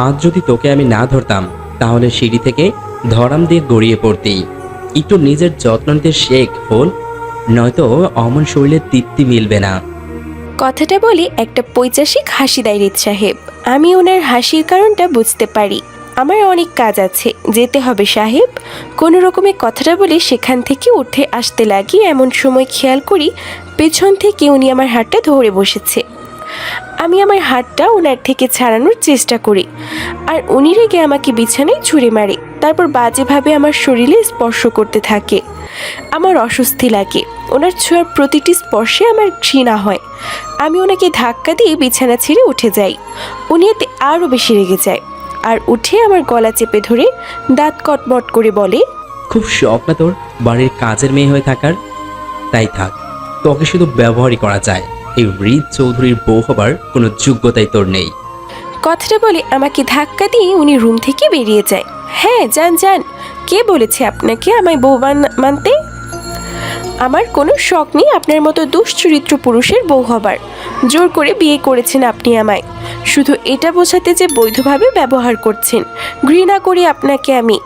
আজ যদি তোকে আমি না ধরতাম তাহলে সিঁড়ি থেকে ধরাম দিয়ে গড়িয়ে পড়তেই। একটু নিজের যত্ন নিতে শেখ ফুল, নয়তো অমন শরীরে তৃপ্তি মিলবে না। কথাটা বলে একটা পৈচাসিক হাসি দেয় রিত সাহেব। আমি ওনার হাসির কারণটা বুঝতে পারি। আমার অনেক কাজ আছে, যেতে হবে সাহেব। কোনো রকমে কথাটা বলে সেখান থেকে উঠে আসতে লাগি, এমন সময় খেয়াল করি পেছন থেকে উনি আমার হাতটা ধরে বসেছে। আমি আমার হাতটা ওনার থেকে ছাড়ানোর চেষ্টা করি, আর উনি রেগে আমাকে বিছানায় ছুঁড়ে মারে। তারপর বাজেভাবে আমার শরীরে স্পর্শ করতে থাকে। আমার অস্বস্তি লাগে, ওনার ছোঁয়ার প্রতিটি স্পর্শে আমার ঘৃণা হয়। আমি ওনাকে ধাক্কা দিয়ে বিছানা ছেড়ে উঠে যাই। উনি এতে আরও বেশি রেগে যায়, আর উঠে আমার গলা চেপে ধরে দাঁত কটমট করে বলে, খুব শখ না তোর বাড়ির কাজের মেয়ে হয়ে থাকার? তাই থাক, তোকে শুধু ব্যবহারই করা যায়। এই রিত চৌধুরীর বউ হবার কোনো যোগ্যতাই তোর নেই। কথাটা বলে আমাকে ধাক্কা দিয়ে উনি রুম থেকে বেরিয়ে যায়। হ্যাঁ, যান যান। কে বলেছে আপনাকে আমায় বউ মানতে? আমার কোনো শখ নেই আপনার মতো দুশ্চরিত্র পুরুষের বউ হবার। জোর করে বিয়ে করেছেন আপনি আমায়, শুধু এটা বোঝাতে যে বৈধভাবে ব্যবহার করছেন। ঘৃণা করি আপনাকে আমি,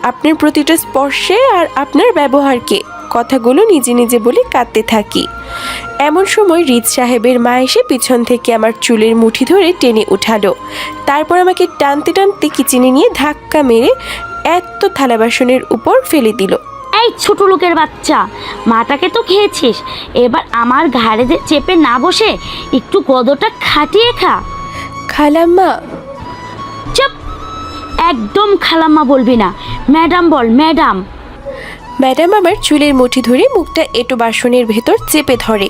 আপনার প্রতিটা স্পর্শে আর আপনার ব্যবহারকে। কথাগুলো নিজে নিজে বলে কাঁদতে থাকি। এমন সময় রিত সাহেবের মা এসে পিছন থেকে আমার চুলের মুঠি ধরে টেনে উঠালো। তারপর আমাকে টানতে টানতে কিচেনে নিয়ে ধাক্কা মেরে এত থালা বাসনের উপর ফেলে দিল। এই ছোট লোকের বাচ্চা, মাটাকে তো খেয়েছিস, এবার আমার ঘাড়ে যে চেপে না বসে একটু গদটা খাটিয়ে খা। খালাম্মা। চুপ, একদম খালাম্মা বলবি না, ম্যাডাম বল, ম্যাডাম। ম্যাডাম আমার চুলের মুঠি ধরে মুখটা এঁটো বাসনের ভেতর চেপে ধরে।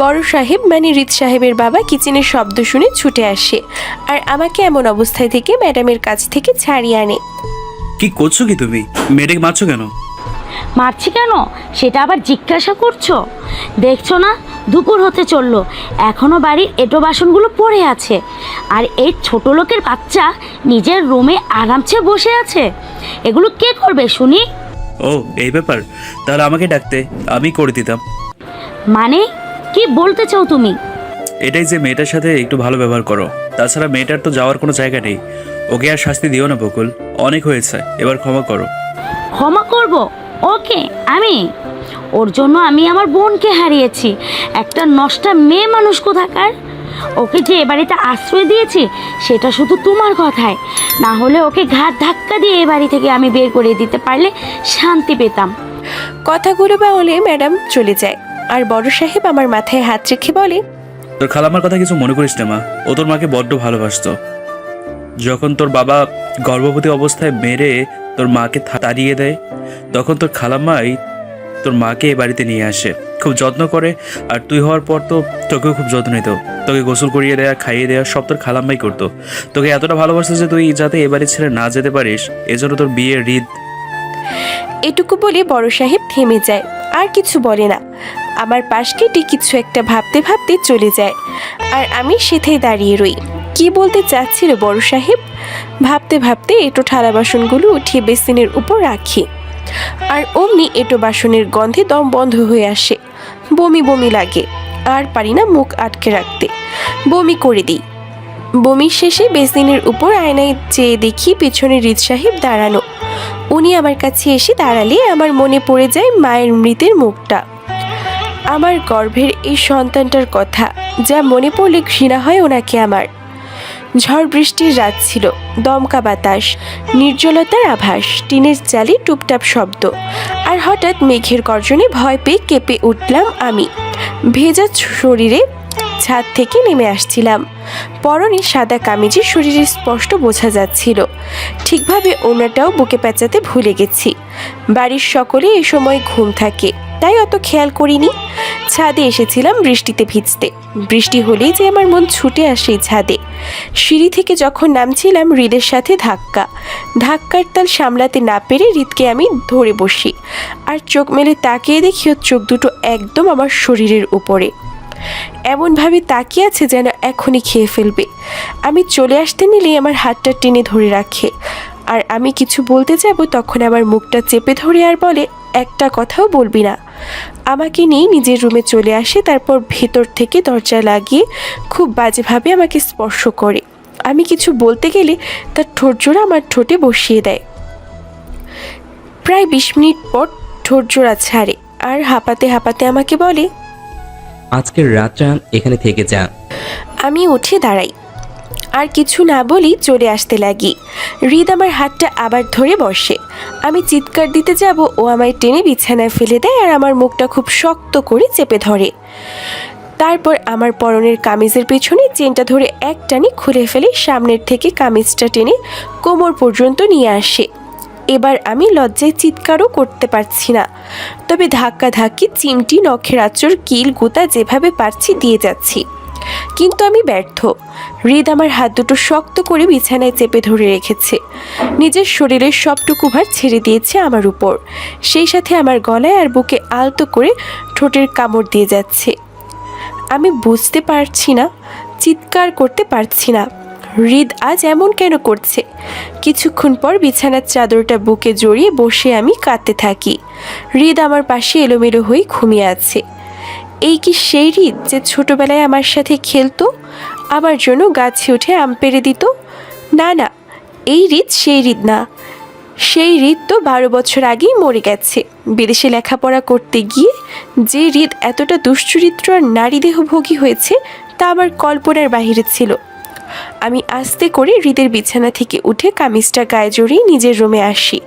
বড় সাহেব মানে রিত সাহেবের বাবা কিচেনের শব্দ শুনে ছুটে আসে, আর আমাকে এমন অবস্থায় থেকে ম্যাডামের কাছ থেকে ছাড়িয়ে আনে। কি করছো কি তুমি? মেয়েটাকে মারছো কেন? মারছি কেন সেটা আবার জিজ্ঞাসা করছো? দেখছো না দুপুর হতে চললো, এখনো বাড়ির এঁটো বাসনগুলো পড়ে আছে, আর এই ছোট লোকের বাচ্চা নিজের রুমে আরামসে বসে আছে। এগুলো কে করবে শুনি? ও এই ব্যাপার, তাহলে আমাকে ডাকতে, আমি করে দিতাম। মানে কি বলতে চাও তুমি? এটাই যে মেয়েটার সাথে একটু ভালো ব্যবহার করো। তাছাড়া মেয়েটার তো যাওয়ার কোনো জায়গা নেই। ওকে আর শাস্তি দিও না বকুল, অনেক হয়েছে, এবার ক্ষমা করো। ক্ষমা করব? ওকে, আমি ওর জন্য আমি আমার বোনকে হারিয়েছি, একটা নষ্টা মেয়ে মানুষ কোথাকার। ওকে যে এ বাড়িতে আশ্রয় দিয়েছি সেটা শুধু তোমার কথায়, না হলে ওকে ঘাট ধাক্কা দিয়ে এ বাড়ি থেকে আমি বের করে দিতে পারলে শান্তি পেতাম। কথাগুলো বলে ম্যাডাম চলে যায়, আর বড় সাহেব আমার মাথায় হাত রেখে বলে, তোর খালাম্মার কথা কিছু মনে করিস না মা, ও তোর মাকে বড্ড ভালোবাসতো। যখন তোর বাবা গর্ভবতী অবস্থায় মেরে তোর মাকে তাড়িয়ে দেয়, তখন তোর খালাম্মাই তোর মাকে এই বাড়িতে নিয়ে আসে, খুব যত্ন করে। আর তুই হওয়ার পর তো তোকেও খুব যত্ন নিত, তোকে গোসল করিয়ে দেয়া, খাইয়ে দেওয়া সব তোর খালাম্মাই করতো। তোকে এতটা ভালোবাসতো যে তুই যাতে এ বাড়ি ছেড়ে না যেতে পারিস, এজন্য তোর বিয়ের রিত। এটুকু বলে বড় সাহেব থেমে যায়, আর কিছু বলে না। আমার পাশ কেটে কিছু একটা ভাবতে ভাবতে চলে যায়, আর আমি সেথায় দাঁড়িয়ে রই। কি বলতে চাচ্ছিল বড় সাহেব? ভাবতে ভাবতে এঁটো থালা বাসনগুলো উঠিয়ে বেসিনের উপর রাখি, আর অমনি এঁটো বাসনের গন্ধে দম বন্ধ হয়ে আসে। বমি বমি লাগে, আর পারি না মুখ আটকে রাখতে, বমি করে দিই। বমির শেষে বেসিনের উপর আয়নায় চেয়ে দেখি পেছনে রিত সাহেব দাঁড়ানো। উনি আমার কাছে এসে দাঁড়ালে আমার মনে পড়ে যায় মায়ের মৃতের মুখটা, আমার গর্ভের এই সন্তানটার কথা, যা মনে পড়লে ঘৃণা হয় ওনাকে আমার। ঝড় বৃষ্টির রাত ছিল, দমকা বাতাস, নির্জলতার আভাস, টিনের চালে টুপটাপ শব্দ, আর হঠাৎ মেঘের গর্জনে ভয় পেয়ে কেঁপে উঠলাম আমি। ভেজা শরীরে ছাদ থেকে নেমে আসছিলাম। পরনে সাদা কামিজে শরীরে স্পষ্ট বোঝা যাচ্ছিল। ঠিকভাবে ওনাটাও বুকে পেঁচাতে ভুলে গেছি। বাড়ির সকলে এ সময় ঘুম থাকে, তাই অত খেয়াল করিনি। ছাদে এসেছিলাম বৃষ্টিতে ভিজতে, বৃষ্টি হলেই যে আমার মন ছুটে আসে ছাদে। সিঁড়ি থেকে যখন নামছিলাম হৃদের সাথে ধাক্কার তাল সামলাতে না পেরে হৃদকে আমি ধরে বসি, আর চোখ মেলে তাকিয়ে দেখি ওর চোখ দুটো একদম আমার শরীরের উপরে, এমনভাবে তাকিয়ে আছে যেন এখনই খেয়ে ফেলবে। আমি চলে আসতে নিলেই আমার হাতটা টেনে ধরে রাখে, আর আমি কিছু বলতে যাব তখন আমার মুখটা চেপে ধরে আর বলে, একটা কথাও বলবি না। আমাকে নিয়ে নিজের রুমে চলে আসে, তারপর ভেতর থেকে দরজা লাগিয়ে খুব বাজেভাবে আমাকে স্পর্শ করে। আমি কিছু বলতে গেলে তার ঠোঁট জোড়া আমার ঠোঁটে বসিয়ে দেয়। প্রায় 20 মিনিট পর ঠোঁট জোড়া ছাড়ে আর হাঁপাতে হাঁপাতে আমাকে বলে, আজকের রাতটা এখানে থেকে যা। আমি উঠে দাঁড়াই, আর কিছু না বলেই চলে আসতে লাগি। হৃদ আমার হাতটা আবার ধরে বসে। আমি চিৎকার দিতে যাব, ও আমায় টেনে বিছানায় ফেলে দেয় আর আমার মুখটা খুব শক্ত করে চেপে ধরে। তারপর আমার পরনের কামিজের পেছনে চেনটা ধরে এক টানি খুলে ফেলে সামনের থেকে কামিজটা টেনে কোমর পর্যন্ত নিয়ে আসে। এবার আমি লজ্জায় চিৎকারও করতে পারছি না, তবে ধাক্কা ধাক্কি চিমটি নখের আঁচড় কিল গুতা যেভাবে পারছি দিয়ে যাচ্ছি, কিন্তু আমি ব্যর্থ। হৃদ আমার হাত দুটো শক্ত করে বিছানায় চেপে ধরে রেখেছে, নিজের শরীরের সবটুকু ভার ছেড়ে দিয়েছে আমার উপর, সেই সাথে আমার গলায় আর বুকে আলতো করে ঠোঁটের কামড় দিয়ে যাচ্ছে। আমি বুঝতে পারছি না, চিৎকার করতে পারছি না। হৃদ আজ এমন কেন করছে? কিছুক্ষণ পর বিছানার চাদরটা বুকে জড়িয়ে বসে আমি কাঁদতে থাকি। হৃদ আমার পাশে এলোমেলো হয়ে ঘুমিয়ে আছে। এই কি সেই হৃদ যে ছোটবেলায় আমার সাথে খেলতো, আমার জন্য গাছে উঠে আম পেড়ে দিত? না না, এই হৃদ সেই হৃদ না। সেই হৃদ তো 12 বছর আগেই মরে গেছে। বিদেশে লেখাপড়া করতে গিয়ে যে হৃদ এতটা দুশ্চরিত্র আর নারীদেহভোগী হয়েছে তা আমার কল্পনার বাহিরে ছিল। আমি আস্তে করে হৃদের বিছানা থেকে উঠে কামিজটা গায়ে জড়িয়ে নিজের রুমে আসি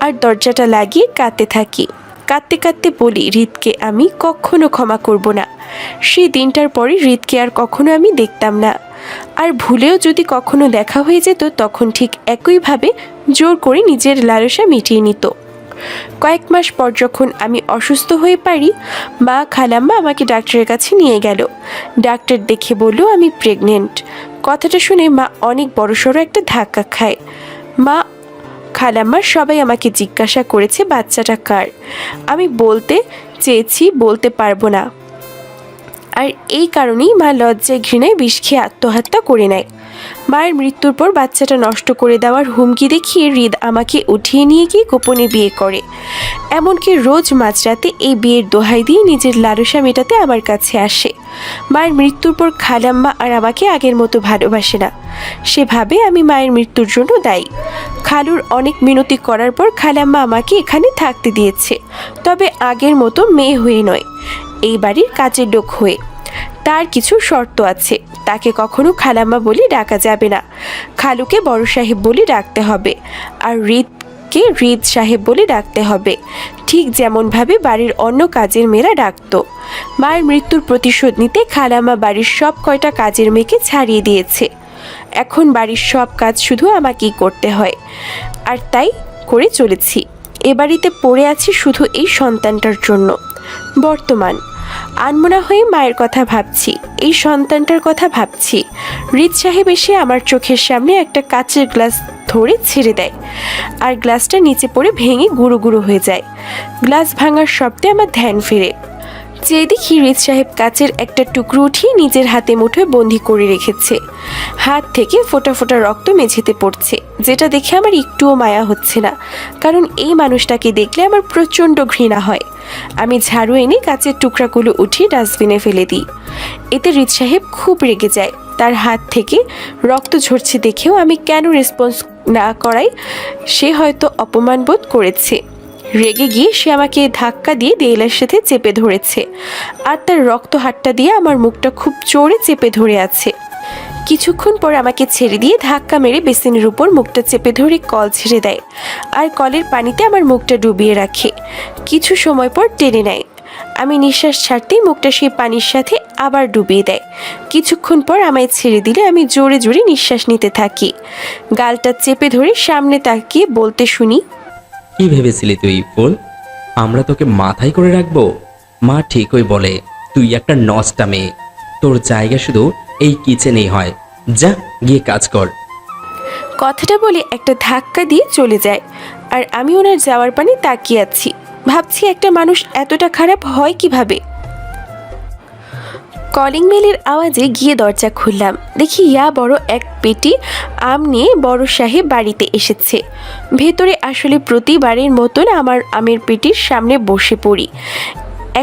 আর দরজাটা লাগিয়ে কাঁদতে থাকি। কাঁদতে কাঁদতে বলি, হৃদকে আমি কখনো ক্ষমা করব না। সেই দিনটার পরে হৃদকে আর কখনো আমি দেখতাম না, আর ভুলেও যদি কখনো দেখা হয়ে যেত তখন ঠিক একইভাবে জোর করে নিজের লালসা মিটিয়ে নিত। কয়েক মাস পর যখন আমি অসুস্থ হয়ে পারি, মা খালাম্মা আমাকে ডাক্তারের কাছে নিয়ে গেল। ডাক্তার দেখে বলল আমি প্রেগনেন্ট। কথাটা শুনে মা অনেক বড়সড় একটা ধাক্কা খায়। মা খালাম্মা সবাই আমাকে জিজ্ঞাসা করেছে বাচ্চাটা কার। আমি বলতে চেয়েছি বলতে পারবো না, আর এই কারণেই মা লজ্জায় ঘৃণায় বিষ খেয়ে আত্মহত্যা করে নেয়। মায়ের মৃত্যুর পর বাচ্চাটা নষ্ট করে দেওয়ার হুমকি দেখিয়ে হৃদ আমাকে উঠিয়ে নিয়ে গিয়ে গোপনে বিয়ে করে। এমনকি রোজ মাঝরাতে এই বিয়ের দোহাই দিয়ে নিজের লালসা মেটাতে আমার কাছে আসে। মায়ের মৃত্যুর পর খালাম্মা আর আমাকে আগের মতো ভালোবাসে না। সেভাবে আমি মায়ের মৃত্যুর জন্য দায়ী। খালুর অনেক মিনতি করার পর খালাম্মা আমাকে এখানে থাকতে দিয়েছে, তবে আগের মতো মেয়ে হয়ে নয়, এই বাড়ির কাজের লোক হয়ে। তার কিছু শর্ত আছে। তাকে কখনো খালাম্মা বলে ডাকা যাবে না, খালুকে বড় সাহেব বলে ডাকতে হবে, আর হৃদকে হৃদ সাহেব বলে ডাকতে হবে, ঠিক যেমনভাবে বাড়ির অন্য কাজের মেয়েরা ডাকত। মায়ের মৃত্যুর প্রতিশোধ নিতে খালাম্মা বাড়ির সব কয়টা কাজের মেয়েকে ছাড়িয়ে দিয়েছে। এখন বাড়ির সব কাজ শুধু আমাকেই করতে হয়, আর তাই করে চলেছি। এ বাড়িতে পড়ে আছি শুধু এই সন্তানটার জন্য। বর্তমান আনমনা হয়ে মায়ের কথা ভাবছি, এই সন্তানটার কথা ভাবছি। হৃদ সাহেব এসে আমার চোখের সামনে একটা কাচের গ্লাস ধরে ছেড়ে দেয়, আর গ্লাসটা নিচে পড়ে ভেঙে গুঁড়ো গুঁড়ো হয়ে যায়। গ্লাস ভাঙার শব্দে আমার ধ্যান ফেরে। যে দেখি হৃদ সাহেব কাচের একটা টুকরো উঠিয়ে নিজের হাতে মুঠোয় বন্দি করে রেখেছে। হাত থেকে ফোঁটা ফোঁটা রক্ত মেঝেতে পড়ছে, যেটা দেখে আমার একটুও মায়া হচ্ছে না, কারণ এই মানুষটাকে দেখলে আমার প্রচণ্ড ঘৃণা হয়। আমি ঝাড়ু এনে কাচের টুকরাগুলো উঠিয়ে ডাস্টবিনে ফেলে দিই। এতে হৃদ সাহেব খুব রেগে যায়। তার হাত থেকে রক্ত ঝরছে দেখেও আমি কেন রেসপন্স না করাই সে হয়তো অপমান বোধ করেছে। রেগে গিয়ে সে আমাকে ধাক্কা দিয়ে দেয়ালের সাথে চেপে ধরেছে, আর তার রক্ত হাতটা দিয়ে আমার মুখটা খুব জোরে চেপে ধরে আছে। কিছুক্ষণ পর আমাকে ছেড়ে দিয়ে ধাক্কা মেরে বেসিনের উপর মুখটা চেপে ধরে কল ছেড়ে দেয়, আর কলের পানিতে আমার মুখটা ডুবিয়ে রাখে। কিছু সময় পর টেনে নেয়। আমি নিঃশ্বাস ছাড়তেই মুখটা সেই পানির সাথে আবার ডুবিয়ে দেয়। কিছুক্ষণ পর আমায় ছেড়ে দিলে আমি জোরে জোরে নিঃশ্বাস নিতে থাকি। গালটা চেপে ধরে সামনে তাকিয়ে বলতে শুনি, কি ভেবেছিলি তুই ফুল? আমরা তোকে মাথায় করে রাখবো? মা ঠিকই বলে, তুই একটা নষ্টা মেয়ে। তোর জায়গা শুধু এই কিচেনেই হয়। যা গিয়ে কাজ কর। কথাটা বলে একটা ধাক্কা দিয়ে চলে যায়, আর আমি ওনার যাওয়ার পানে তাকিয়ে আছি। ভাবছি একটা মানুষ এতটা খারাপ হয় কিভাবে। কলিং বেলের আওয়াজে গিয়ে দরজা খুললাম। দেখি ইয়া বড় এক পেটি আম নিয়ে বড় সাহেব বাড়িতে এসেছে। ভেতরে আসলে প্রতিবারের মতন আমার আমের পেটির সামনে বসে পড়ি।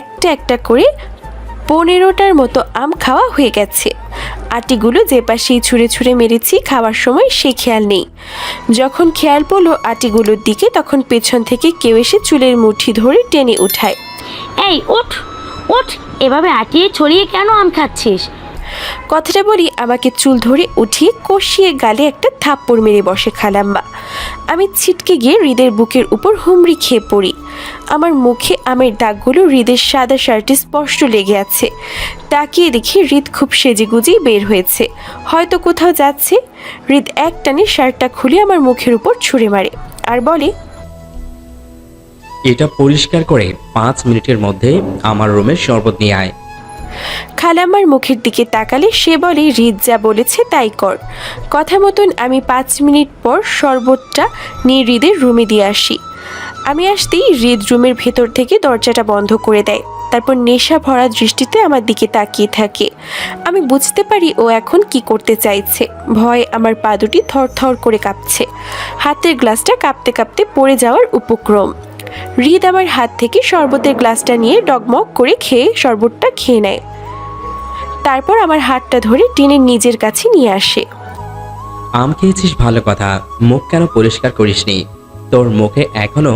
একটা একটা করে 15টার মতো আম খাওয়া হয়ে গেছে। আটিগুলো যে পাশেই ছুঁড়ে ছুঁড়ে মেরেছি খাওয়ার সময় সে খেয়াল নেই। যখন খেয়াল পড়লো আটিগুলোর দিকে, তখন পেছন থেকে কেউ এসে চুলের মুঠি ধরে টেনে উঠায়। এই ওঠ ওঠ, এভাবে আটিয়ে ছড়িয়ে কেন আম খাচ্ছিস? কথাটা বলি আমাকে চুল ধরে উঠিয়ে কষিয়ে গালে একটা থাপ্পড় মেরে বসে খালাম্মা। আমি ছিটকে গিয়ে হৃদের বুকের উপর হুমড়ি খেয়ে পড়ি। আমার মুখে আমের দাগগুলো হৃদের সাদা শার্টে স্পষ্ট লেগে আছে। তাকিয়ে দেখি হৃদ খুব সেজেগুজেই বের হয়েছে, হয়তো কোথাও যাচ্ছে। হৃদ এক টানে শার্টটা খুলে আমার মুখের উপর ছুঁড়ে মারে আর বলে, এটা পরিষ্কার করে 5 মিনিটের মধ্যে আমার রুমে শরবত নিয়ে আয়। খালাম্মার মুখের দিকে তাকালে সে বলে, হৃদ যা বলেছে তাই কর। কথা মতন আমি 5 মিনিট পর শরবতটা নিয়ে হৃদের রুমে দিয়ে আসি। আমি আসতেই হৃদ রুমের ভেতর থেকে দরজাটা বন্ধ করে দেয়। তারপর নেশা ভরা দৃষ্টিতে আমার দিকে তাকিয়ে থাকে। আমি বুঝতে পারি ও এখন কি করতে চাইছে। ভয়ে আমার পা দুটি থরথর করে কাঁপছে। হাতের গ্লাসটা কাঁপতে কাঁপতে পড়ে যাওয়ার উপক্রম। হৃদ আমার হাত থেকে শরবতের গ্লাসটা নিয়ে ডগমগ করে খেয়ে শরবতটা খেয়ে নেয়। তারপর আমার হাতটা ধরে টেনে নিজের কাছে নিয়ে আসে। আম খেয়েছিস ভালো কথা, মুখ কেন পরিষ্কার করিসনি? তোর মুখে এখনো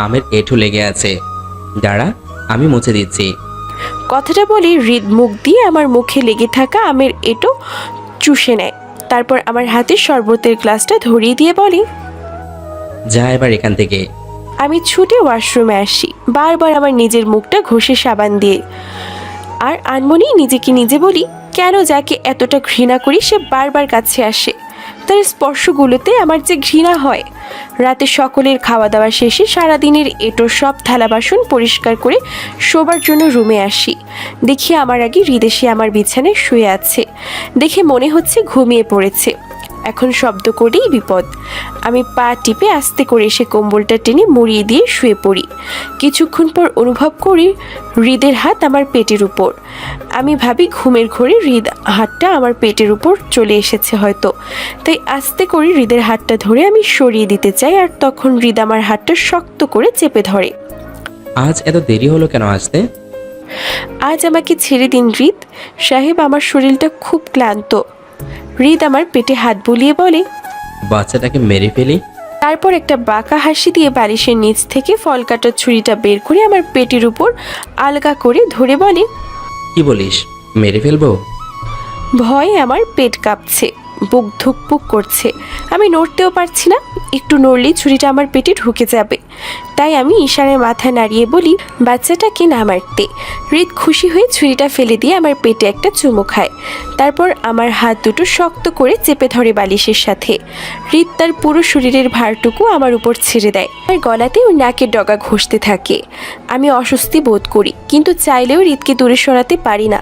আমের এঁঠো লেগে আছে। দাঁড়া, আমি মুছে দিচ্ছি। কথাটা বলে হৃদ মুখ দিয়ে আমার মুখে লেগে থাকা আমের এঁটো চুষে নেয়। তারপর আমার হাতে শরবতের গ্লাসটা ধরিয়ে দিয়ে বলে, যা এবার এখান থেকে। আমি ছুটে ওয়াশরুমে আসি, বারবার আমার নিজের মুখটা ঘষে সাবান দিয়ে। আর আনমনি নিজেকে নিজে বলি, কেন যাকে এতটা ঘৃণা করি সে বারবার কাছে আসে। তার স্পর্শগুলোতে আমার যে ঘৃণা হয়। রাতে সকলের খাওয়া দাওয়া শেষে সারাদিনের এঁটো সব থালা বাসন পরিষ্কার করে শোবার জন্য রুমে আসি। দেখি আমার আগে হৃদ এসে আমার বিছানায় শুয়ে আছে। দেখে মনে হচ্ছে ঘুমিয়ে পড়েছে। এখন শব্দ করেই বিপদ। আমি পা টিপে আস্তে করে এসে কম্বলটা টেনে মুড়িয়ে দিয়ে শুয়ে পড়ি। কিছুক্ষণ পর অনুভব করি হৃদের হাত আমার পেটের উপর। আমি ভাবি ঘুমের ঘোরে হৃদ হাতটা আমার পেটের উপর চলে এসেছে হয়তো। তাই আস্তে করে হৃদের হাতটা ধরে আমি সরিয়ে দিতে চাই, আর তখন হৃদ আমার হাতটা শক্ত করে চেপে ধরে। আজ এত দেরি হলো কেন আসতে? আজ আমাকে ছেড়ে দিন হৃদ সাহেব, আমার শরীরটা খুব ক্লান্ত। হৃদ আমার পেটে হাত বুলিয়ে বলে, বাচ্চাটাকে মেরে ফেলি। তারপর একটা বাঁকা হাসি দিয়ে বালিশের নিচ থেকে ফল কাটার ছুরিটা বের করে আমার পেটের উপর আলগা করে ধরে বলে, কি বলিস, মেরে ফেলবো? ভয়ে আমার পেট কাঁপছে, বুক ধুকপুক করছে। আমি নড়তেও পারছি না। একটু নড়লেই ছুরিটা আমার পেটে ঢুকে যাবে। তাই আমি ইশারায় মাথা নাড়িয়ে বলি, বাচ্চাটাকে না মারতে। হৃদ খুশি হয়ে ছুরিটা ফেলে দিয়ে আমার পেটে একটা চুমু খায়। তারপর আমার হাত দুটো শক্ত করে চেপে ধরে বালিশের সাথে। হৃদ তার পুরো শরীরের ভারটুকু আমার উপর ছেড়ে দেয়। আর গলাতে ওর নাকের ডগা ঘষতে থাকে। আমি অস্বস্তি বোধ করি, কিন্তু চাইলেও হৃদকে দূরে সরাতে পারি না।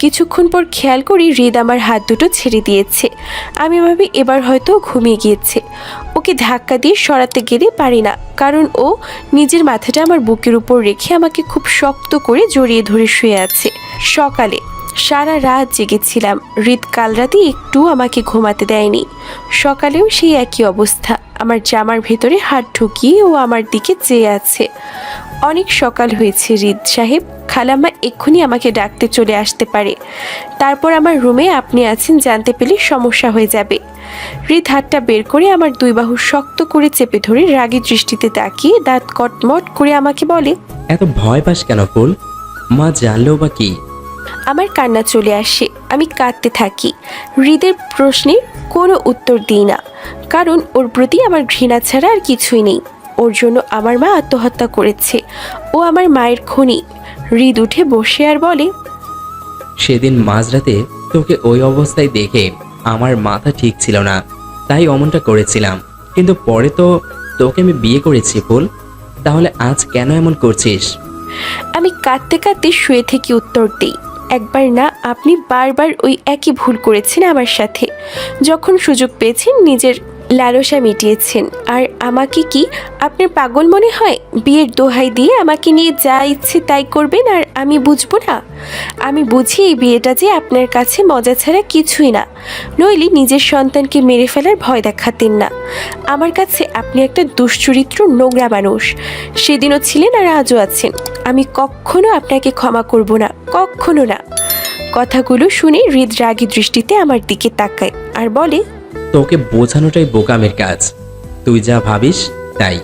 কিছুক্ষণ পর খেয়াল করি হৃদ আমার হাত দুটো ছেড়ে দিয়েছে। আমি ভাবি এবার হয়তো ঘুমিয়ে গিয়েছে। ওকে ধাক্কা দিয়ে সরাতে গেলে পারি না, কারণ ও নিজের মাথাটা আমার বুকের উপর রেখে আমাকে খুব শক্ত করে জড়িয়ে ধরে শুয়ে আছে। সকালে সারা রাত জেগেছিলাম। হৃদ কাল রাতে একটু আমাকে ঘুমাতে দেয়নি। সকালেও সেই একই অবস্থা। আমার জামার ভেতরে হাত ঢুকিয়ে ও আমার দিকে চেয়ে আছে। অনেক সকাল হয়েছে হৃদ সাহেব, খালাম্মা এক্ষুনি আমাকে ডাকতে চলে আসতে পারে। তারপর আমার রুমে আপনি আছেন জানতে পেলে সমস্যা হয়ে যাবে। হৃদ হাতটা বের করে আমার দুই বাহু শক্ত করে চেপে ধরে রাগী দৃষ্টিতে তাকিয়ে দাঁত কটমট করে আমাকে বলে, এত ভয় পাস কেন ফুল? মা জানলেও বা কি? আমার কান্না চলে আসে। আমি কাঁদতে থাকি। হৃদের প্রশ্নের কোনো উত্তর দিই না, কারণ ওর প্রতি আমার ঘৃণা ছাড়া আর কিছুই নেই। ওর জন্য আমার মা আত্মহত্যা করেছে। ও আমার মায়ের খনি। হৃদ উঠে বসে আর বলে, সেদিন মাঝরাতে তোকে ওই অবস্থায় দেখে আমার মাথা ঠিক ছিল না, তাই অমনটা করেছিলাম। কিন্তু পরে তো তোকে আমি বিয়ে করেছি ফুল, তাহলে আজ কেন এমন করছিস? আমি কাঁদতে কাঁদতে শুয়ে থেকে উত্তর দিই, একবার না আপনি বারবার ওই একই ভুল করেছেন আমার সাথে। যখন সুযোগ পেয়েছেন নিজের লালসা মিটিয়েছেন। আর আমাকে কি আপনার পাগল মনে হয়? বিয়ের দোহাই দিয়ে আমাকে নিয়ে যা ইচ্ছে তাই করবেন আর আমি বুঝবো না? আমি বুঝি এই বিয়েটা যে আপনার কাছে মজা ছাড়া কিছুই না, নইলে নিজের সন্তানকে মেরে ফেলার ভয় দেখাতেন না। আমার কাছে আপনি একটা দুশ্চরিত্র নোংরা মানুষ। সেদিনও ছিলেন আর আজও আছেন। আমি কখনো আপনাকে ক্ষমা করব না, কখনো না। কথাগুলো শুনে হৃদ রাগী দৃষ্টিতে আমার দিকে তাকায় আর বলে, তোকে বোঝানোটাই বোকামের কাজ। তুই যা ভাবিস তাই।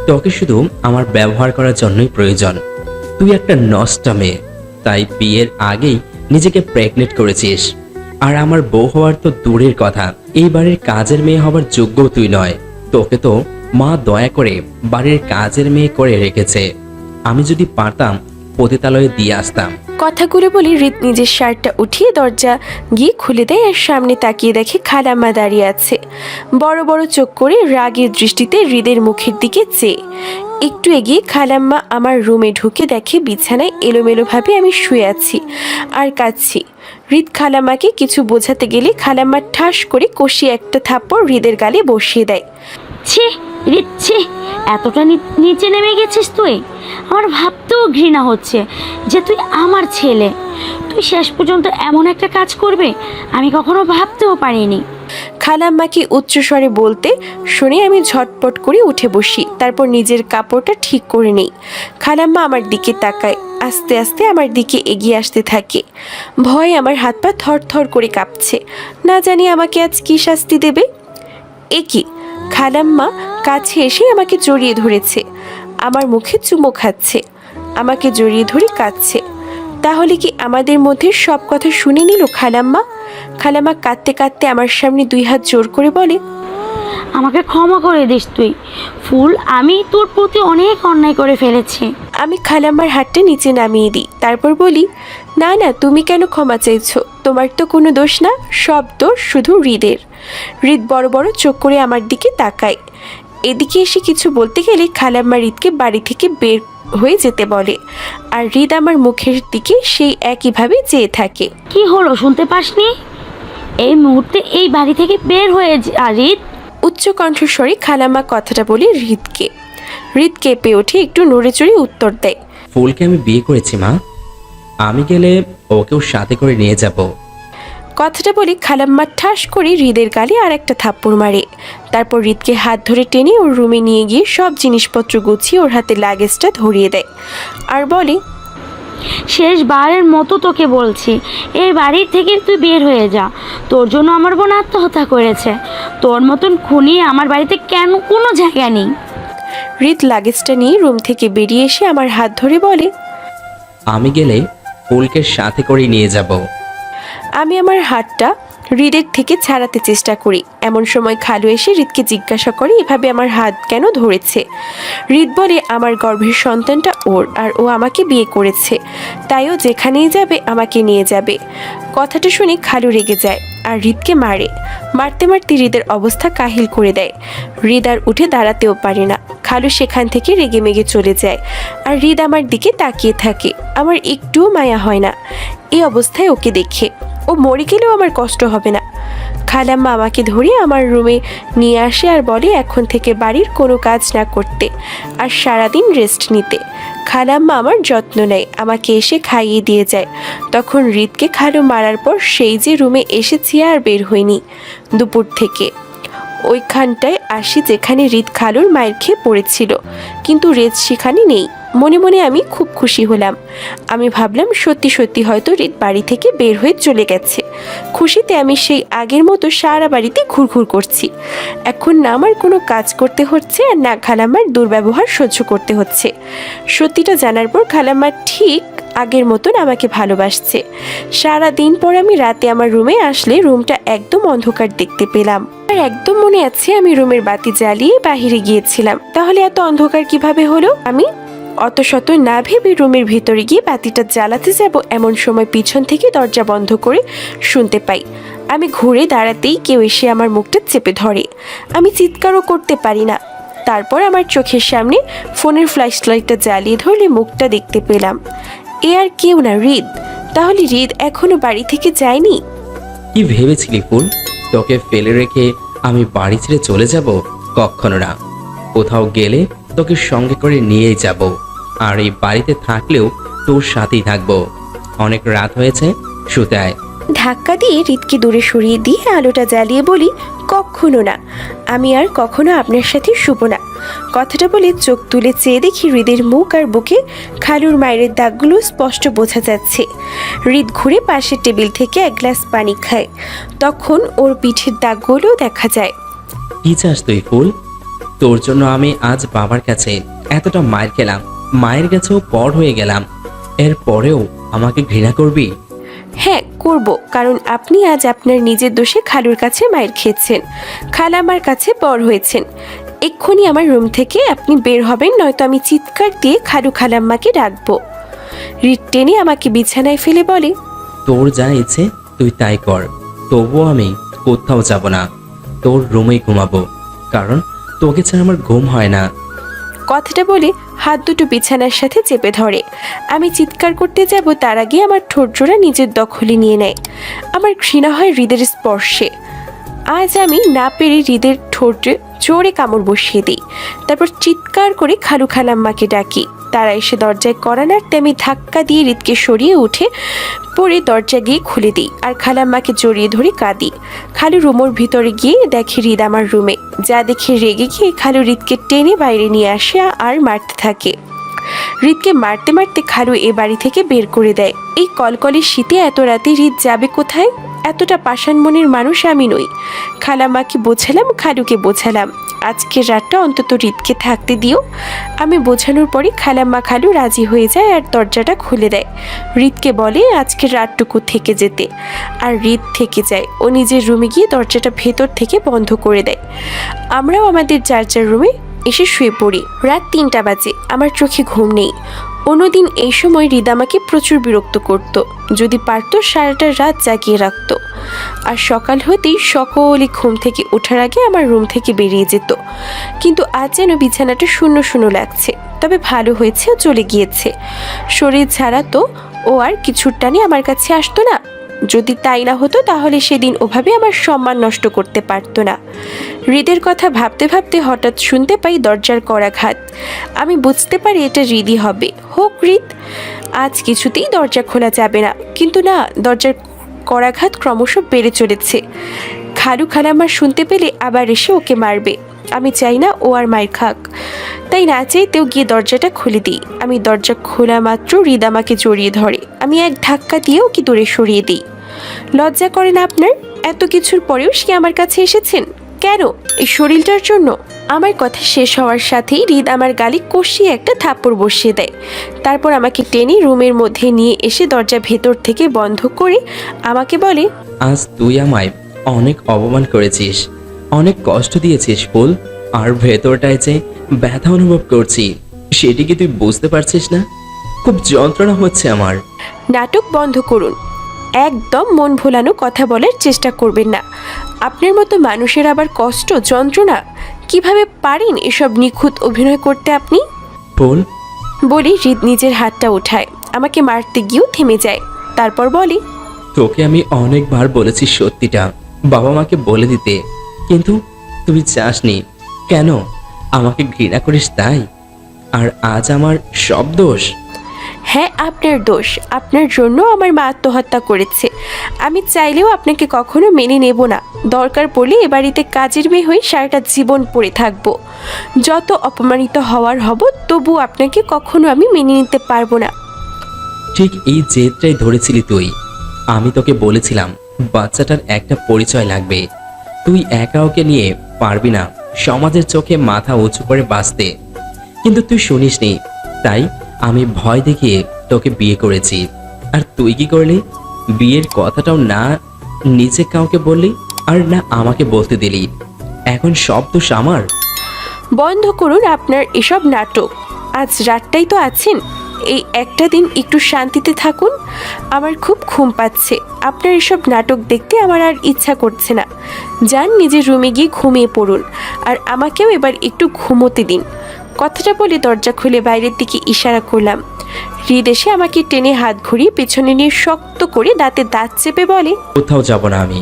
তোকে শুধু আমার ব্যবহার করার জন্যই প্রয়োজন। তুই একটা নষ্টা মেয়ে, তাই বিয়ের আগেই নিজেকে প্রেগনেন্ট করেছিস। আর আমার বউ হওয়ার তো দূরের কথা, এই বাড়ির কাজের মেয়ে হবার যোগ্য তুই নয়। তোকে তো মা দয়া করে বাড়ির কাজের মেয়ে করে রেখেছে। আমি যদি পারতাম পতিতালয়ে দিয়ে আসতাম। কথাগুলো বলে হৃদ নিজের শার্টটা উঠিয়ে দরজা গিয়ে খুলে দেয় আর সামনে তাকিয়ে দেখে খালাম্মা দাঁড়িয়ে আছে, বড় বড় চোখ করে রাগের দৃষ্টিতে হৃদের মুখের দিকে চেয়ে। একটু এগিয়ে খালাম্মা আমার রুমে ঢুকে দেখে বিছানায় এলোমেলোভাবে আমি শুয়ে আছি আর কাঁদছি। হৃদ খালাম্মাকে কিছু বোঝাতে গেলে খালাম্মা ঠাস করে কষিয়ে একটা থাপ্পড় হৃদের গালে বসিয়ে দেয়। ছি রিচ্ছি, এতটা নিচে নেমে গেছিস তুই? আমার ভাবতেও ঘৃণা হচ্ছে যে তুই আমার ছেলে। তুই শেষ পর্যন্ত এমন একটা কাজ করবে আমি কখনো ভাবতেও পারিনি। খালাম্মাকে উচ্চস্বরে বলতে শুনে আমি ঝটপট করে উঠে বসি, তারপর নিজের কাপড়টা ঠিক করে নেই। খালাম্মা আমার দিকে তাকায়, আস্তে আস্তে আমার দিকে এগিয়ে আসতে থাকে। ভয়ে আমার হাত পা থরথর করে কাঁপছে, না জানি আমাকে আজ কী শাস্তি দেবে। এ কি, খালাম্মা কাছে এসে আমাকে জড়িয়ে ধরেছে, আমার মুখে চুমো খাচ্ছে, আমাকে জড়িয়ে ধরে কাঁদছে। তাহলে কি আমাদের মধ্যে সব কথা শুনে নিল খালাম্মা? খালাম্মা কাঁদতে কাঁদতে আমার সামনে দুই হাত জোর করে বলে, আমাকে ক্ষমা করে দিস তুই ফুল, আমি তোর প্রতি অনেক অন্যায় করে ফেলেছি। আমি খালাম্মার হাতটা নিচে নামিয়ে দিই, তারপর বলি, না না, তুমি কেন ক্ষমা চাইছো? তোমার তো কোনো দোষ না, সব দোষ শুধু হৃদের। হৃদ বড় বড় চোখ করে আমার দিকে তাকায়। এদিকে এসে কিছু বলতে গেলে খালাম্মা হৃদকে বাড়ি থেকে বের হয়ে যেতে বলে, আর হৃদ আমার মুখের দিকে সেই একইভাবে চেয়ে থাকে। কি হলো শুনতে পাসনি? এই মুহূর্তে এই বাড়ি থেকে বের হয়ে যা রিত। উচ্চ কণ্ঠস্বরে খালাম্মা কথাটা বলে হৃদকে। হৃদ কেঁপে ওঠে, একটু নড়ে চড়ে উত্তর দেয়, ফুলকে আমি বিয়ে করেছি মা, আমি গেলে ওকেও সাথে করে নিয়ে যাব। কথাটা বলে খালাম্মা ঠাস করে হৃদের গালে আর একটা থাপ্পড় মারে। তারপর হৃদকে হাত ধরে টেনে ওর রুমে নিয়ে গিয়ে সব জিনিসপত্র গুছিয়ে ওর হাতে লাগেজটা ধরিয়ে দেয় আর বলে, শেষবারের মতো তোকে বলছি, এই বাড়ির থেকে তুই বের হয়ে যা। তোর জন্য আমার বোন আত্মহত্যা করেছে। তোর মতন খুনি আমার বাড়িতে কেন কোনো জায়গা নেই। হৃদ লাগেজটা নিয়ে রুম থেকে বেরিয়ে এসে আমার হাত ধরে বলে, আমি গেলে ফুলকে সাথে করে নিয়ে যাব। আমি আমার হাতটা হৃদের থেকে ছাড়াতে চেষ্টা করি। এমন সময় খালু এসে হৃদকে জিজ্ঞাসা করে এভাবে আমার হাত কেন ধরেছে। হৃদ বলে, আমার গর্ভের সন্তানটা ওর, আর ও আমাকে বিয়ে করেছে, তাই ও যেখানেই যাবে আমাকে নিয়ে যাবে। কথাটা শুনে খালু রেগে যায় আর হৃদকে মারে। মারতে মারতে হৃদের অবস্থা কাহিল করে দেয়। হৃদ আর উঠে দাঁড়াতেও পারে না। খালু সেখান থেকে রেগে মেগে চলে যায় আর হৃদ আমার দিকে তাকিয়ে থাকে। আমার একটুও মায়া হয় না এই অবস্থায় ওকে দেখে। ও মরে গেলেও আমার কষ্ট হবে না। খালাম্মা আমাকে ধরে আমার রুমে নিয়ে আসে আর বলে এখন থেকে বাড়ির কোনো কাজ না করতে আর সারাদিন রেস্ট নিতে। খালাম্মা আমার যত্ন নেয়, আমাকে এসে খাইয়ে দিয়ে যায়। তখন হৃদকে খালু মারার পর সেই যে রুমে এসেছি আর বের হইনি দুপুর থেকে। ওইখানটায় আসি যেখানে হৃদ খালুর মায়ের খেয়ে পড়েছিল, কিন্তু হৃদ সেখানে নেই। মনে মনে আমি খুব খুশি হলাম। আমি ভাবলাম সত্যি সত্যি হয়তো হৃদ বাড়ি থেকে বের হয়ে চলে গেছে। খুশিতে আমি সেই আগের মতো সারা বাড়িতে ঘুরঘুর করছি। এখন না আমার কোনো কাজ করতে হচ্ছে আর না খালাম্মার দুর্ব্যবহার সহ্য করতে হচ্ছে। সত্যিটা জানার পর খালাম্মা ঠিক আগের মতন আমাকে ভালোবাসছে। সারা দিন পর আমি রাতে আমার রুমে আসলে রুমটা একদম অন্ধকার দেখতে পেলাম। আর একদম মনে আছে আমি রুমের বাতি জ্বালিয়ে বাহিরে গিয়েছিলাম, তাহলে এত অন্ধকার কিভাবে হলো? আমি অত শত না ভেবে রুমের ভিতরে গিয়ে বাতিটা জ্বালাতে যাব এমন সময় পিছন থেকে দরজা বন্ধ করে শুনতে পাই। আমি ঘুরে দাঁড়াতেই কেউ এসে আমার মুখটা চেপে ধরে। আমি চিৎকারও করতে পারি না। তারপর আমার চোখের সামনে ফোনের ফ্ল্যাশ লাইটটা জ্বালিয়ে ধরলে মুখটা দেখতে পেলাম। এ আর কেউ না, হৃদ। তাহলে হৃদ এখনো বাড়ি থেকে যায়নি? কি ভেবেছিলি ফুল? তোকে ফেলে রেখে আমি বাড়ি ছেড়ে চলে যাব? কখনো না। কোথাও গেলে তোকে সঙ্গে করে নিয়েই যাব, আর এই বাড়িতে থাকলেও তোর সাথেই থাকবো। অনেক রাত হয়েছে, শুতে আয়। ধাক্কা দিয়ে হৃদকে দূরে সরিয়ে দিয়ে আলোটা জ্বালিয়ে বলি, কখনো না, আমি আর কখনো আপনার সাথে শুব না। কথাটা বলে চোখ তুলে চেয়ে দেখি হৃদের মুখ আর বুকে খালুর মায়ের দাগগুলো স্পষ্ট বোঝা যাচ্ছে। হৃদ ঘুরে পাশের টেবিল থেকে এক গ্লাস পানি খায়, তখন ওর পিঠের দাগগুলো দেখা যায়। কি চাস তুই ফুল? তোর জন্য আমি আজ বাবার কাছে এতটা মায়ের খেলাম, মায়ের কাছেও পর হয়ে গেলাম, এরপরেও আমাকে ঘৃণা করবি? হ্যাঁ করব, কারণ আপনি আজ আপনার নিজের দোষে খালুর কাছে মায়ের খেয়েছেন, খালামার কাছে পর হয়েছেন। এক্ষুনি আমার রুম থেকে আপনি বের হবেন, নয়তো আমি চিৎকার দিয়ে খালু খালাম্মাকে ডাকবো। হৃদ টেনে আমাকে বিছানায় ফেলে বলে, তোর যা ইচ্ছে তুই তাই কর, তবুও আমি কোথাও যাব না। তোর রুমেই ঘুমাবো, কারণ তোকে ছাড়া আমার ঘুম হয় না। কথাটা বলে হাত দুটো বিছানার সাথে চেপে ধরে। আমি চিৎকার করতে যাব তার আগে আমার ঠোঁটজোড়া নিজের দখলে নিয়ে নেয়। আমার ঘৃণা হয় হৃদের স্পর্শে। আজ আমি না পেরে হৃদের ঠোঁটে জোরে কামড় বসিয়ে দিই, তারপর চিৎকার করে খালু খালাম্মাকে ডাকি। তারা এসে দরজায় কড়া নাড়তে আমি ধাক্কা দিয়ে হৃদকে সরিয়ে উঠে পরে দরজা গিয়ে খুলে দিই আর খালাম্মাকে জড়িয়ে ধরে কাঁদি। খালু রুমের ভিতরে গিয়ে দেখে হৃদ আমার রুমে, যা দেখে রেগে গিয়ে খালু হৃদকে টেনে বাইরে নিয়ে আসে আর মারতে থাকে। হৃদকে মারতে মারতে খালু এ বাড়ি থেকে বের করে দেয়। এই কলকলে শীতে এত রাতে হৃদ যাবে কোথায়? এতটা পাষাণ মনের মানুষ আমি নই। খালাম্মাকে বোঝালাম, খালুকে বোঝালাম, আজকের রাতটা অন্তত হৃদকে থাকতে দিও। আমি বোঝানোর পরে খালাম্মা খালু রাজি হয়ে যায় আর দরজাটা খুলে দেয়। হৃদকে বলে আজকের রাতটুকু থেকে যেতে, আর হৃদ থেকে যায়। ও নিজের রুমে গিয়ে দরজাটা ভেতর থেকে বন্ধ করে দেয়। আমরাও আমাদের যার যার রুমে এসে শুয়ে পড়ি। রাত 3টা বাজে, আমার চোখে ঘুম নেই। অন্যদিন এই সময় হৃদ আমাকে প্রচুর বিরক্ত করত, যদি পারত সারাটা রাত জাগিয়ে রাখত। আর সকাল হতেই সকলে ঘুম থেকে ওঠার আগে আমার রুম থেকে বেরিয়ে যেত। কিন্তু আজ যেন বিছানাটা শূন্য শূন্য লাগছে। তবে ভালো হয়েছে ও চলে গিয়েছে। শরীর ছাড়া তো ও আর কিছুর টানে আমার কাছে আসতো না। যদি তাই না হতো তাহলে সেদিন ওভাবে আমার সম্মান নষ্ট করতে পারতো না। হৃদের কথা ভাবতে ভাবতে হঠাৎ শুনতে পাই দরজার করাঘাত। আমি বুঝতে পারি এটা হৃদই হবে। হোক হৃদ, আজ কিছুতেই দরজা খোলা যাবে না। কিন্তু না, দরজার করাঘাত ক্রমশ বেড়ে চলেছে। খালু খালাম্মা শুনতে পেলে আবার এসে ওকে মারবে। আমি চাই না ও আর মার খাক, তাই না চাইতেও গিয়ে দরজাটা খুলে দিই। আমি দরজা খোলা মাত্র হৃদ আমাকে জড়িয়ে ধরে। আমি এক ধাক্কা দিয়ে ওকে দূরে সরিয়ে দিই। লজ্জা করে না আপনার? এত কিছুর পরেও সে আমার কাছে এসেছেন কেন? এই শরীরটার জন্য? আমার কথা শেষ হওয়ার সাথেই হৃদ আমার গালে কষিয়ে একটা থাপ্পড় বসিয়ে দেয়। তারপর আমাকে টেনে রুমের মধ্যে নিয়ে এসে দরজা ভেতর থেকে বন্ধ করে আমাকে বলে, আজ তুই আমায় অনেক অপমান করেছিস, অনেক কষ্ট দিয়েছিস ফুল, আর ভেতরটায় যে ব্যথা অনুভব করছি সেটি কি তুই বুঝতে পারছিস না? খুব যন্ত্রণা হচ্ছে আমার। নাটক বন্ধ করুন। একদম মন ভোলানো কথা বলার চেষ্টা করবেন না। আপনার মতো মানুষের আবার কষ্ট যন্ত্রণা, কিভাবে পারেন এসব নিখুঁত অভিনয় করতে আপনি? ফুল, বলে হৃদ নিজের হাতটা ওঠায়। আমাকে মারতে গিয়েও থেমে যায়। তারপর বলে, তোকে আমি অনেকবার বলেছি সত্যিটা বাবা মাকে বলে দিতে, কিন্তু তুই চাসনি। কেন? আমাকে ঘৃণা করিস তাই? আর আজ আমার সব দোষ? হ্যাঁ আপনার দোষ। আপনার জন্য আমার মা আত্মহত্যা করেছে। আমি চাইলেও আপনাকে কখনো মেনে নেব না। দরকার পড়লে এ বাড়িতে কাজের মেয়ে হয়ে সারাটা জীবন পড়ে থাকবো। যত অপমানিত হওয়ার হব, তবু আপনাকে কখনো আমি মেনে নিতে পারবো না। ঠিক এই জেদটাই ধরেছিলি তুই। আমি তোকে বলেছিলাম বাচ্চাটার একটা পরিচয় লাগবে, তুই একা ওকে নিয়ে পারবি না সমাজের চোখে মাথা উঁচু করে বাঁচতে, কিন্তু তুই শুনিসনি। তাই আমি ভয় দেখিয়ে তোকে বিয়ে করেছি। আর তুই কি করলি? বিয়ের কথাটাও না নিচে কাউকে বললি, আর না আমাকে বলতে দিলি। এখন সব দোষ আমার। বন্ধ করুন আপনার এসব নাটক। আজ রাতটাই তো আছেন, এই একটা দিন একটু শান্তিতে থাকুন। আমার খুব ঘুম পাচ্ছে। আপনার এসব নাটক দেখতে আমার আর ইচ্ছা করছে না। যান নিজের রুমে গিয়ে ঘুমিয়ে পড়ুন, আর আমাকেও এবার একটু ঘুমোতে দিন। কথাটা বলে দরজা খুলে বাইরের দিকে ইশারা করলাম। হৃদ এসে আমাকে টেনে হাত ঘুরিয়ে পেছনে নিয়ে শক্ত করে দাঁতে দাঁত চেপে বলে, কোথাও যাব না আমি,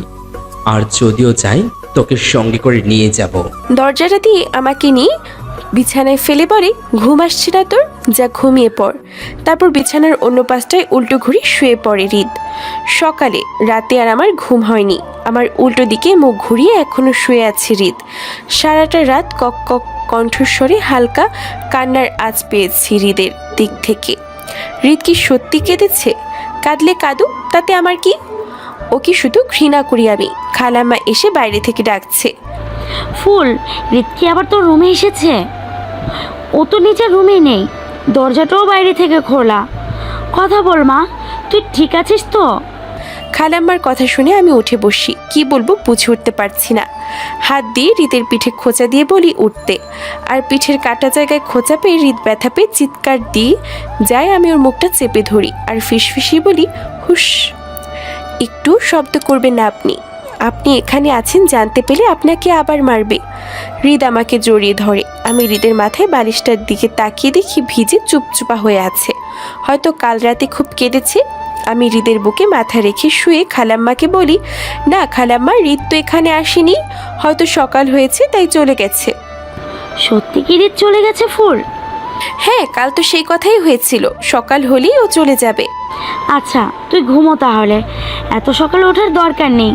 আর যদিও যাই তোকে সঙ্গে করে নিয়ে যাব। দরজাটা দিয়ে আমাকে নিয়ে বিছানায় ফেলে বলে, ঘুম আসছে না তোর? যা ঘুমিয়ে পড়। তারপর বিছানার অন্য পাশটায় উল্টো ঘুরে শুয়ে পড়ে হৃদ। সকালে রাতে আর আমার ঘুম হয়নি। আমার উল্টো দিকে মুখ ঘুরিয়ে এখনো শুয়ে আছে হৃদ। সারাটা রাত কক কক কণ্ঠস্বরে হালকা কান্নার আঁচ পেয়েছি হৃদের দিক থেকে। হৃদ কি সত্যি কেঁদেছে? কাঁদলে কাঁদু, তাতে আমার কি? ও কি শুধু ঘৃণা করি আমি? খালাম্মা এসে বাইরে থেকে ডাকছে। ফুল, রিতকি আবার তোর রুমে এসেছে? ও তো নিচে রুমে নেই, দরজাটাও বাইরে থেকে খোলা। কথা বল মা, তুই ঠিক আছিস তো? খালাম্মার কথা শুনে আমি উঠে বসি। কি বলবো বুঝে উঠতে পারছি না। হাত দিয়ে হৃদের পিঠে খোঁচা দিয়ে বলি উঠতে, আর পিঠের কাটা জায়গায় খোঁচা পেয়ে হৃদ ব্যথা পেয়ে চিৎকার দিয়ে যায়। আমি ওর মুখটা চেপে ধরি আর ফিসফিসিয়ে বলি, হুস, একটু শব্দ করবেন না আপনি। আপনি এখানে আছেন জানতে পেলে আপনাকে আবার মারবে। হৃদ আমাকে জড়িয়ে ধরে। আমি হৃদের মাথায় বালিশটার দিকে তাকিয়ে দেখি ভিজে চুপচুপা হয়ে আছে। হয়তো কাল রাতে খুব কেঁদেছে। আমি হৃদের বুকে মাথা রেখে শুয়ে খালাম্মাকে বলি, না খালাম্মা, হৃদ তো এখানে আসেনি, হয়তো সকাল হয়েছে তাই চলে গেছে। সত্যি কি রিত চলে গেছে ফুল? হ্যাঁ, কাল তো সেই কথাই হয়েছিল, সকাল হলেই ও চলে যাবে। আচ্ছা তুই ঘুমো তাহলে, এত সকালে ওঠার দরকার নেই।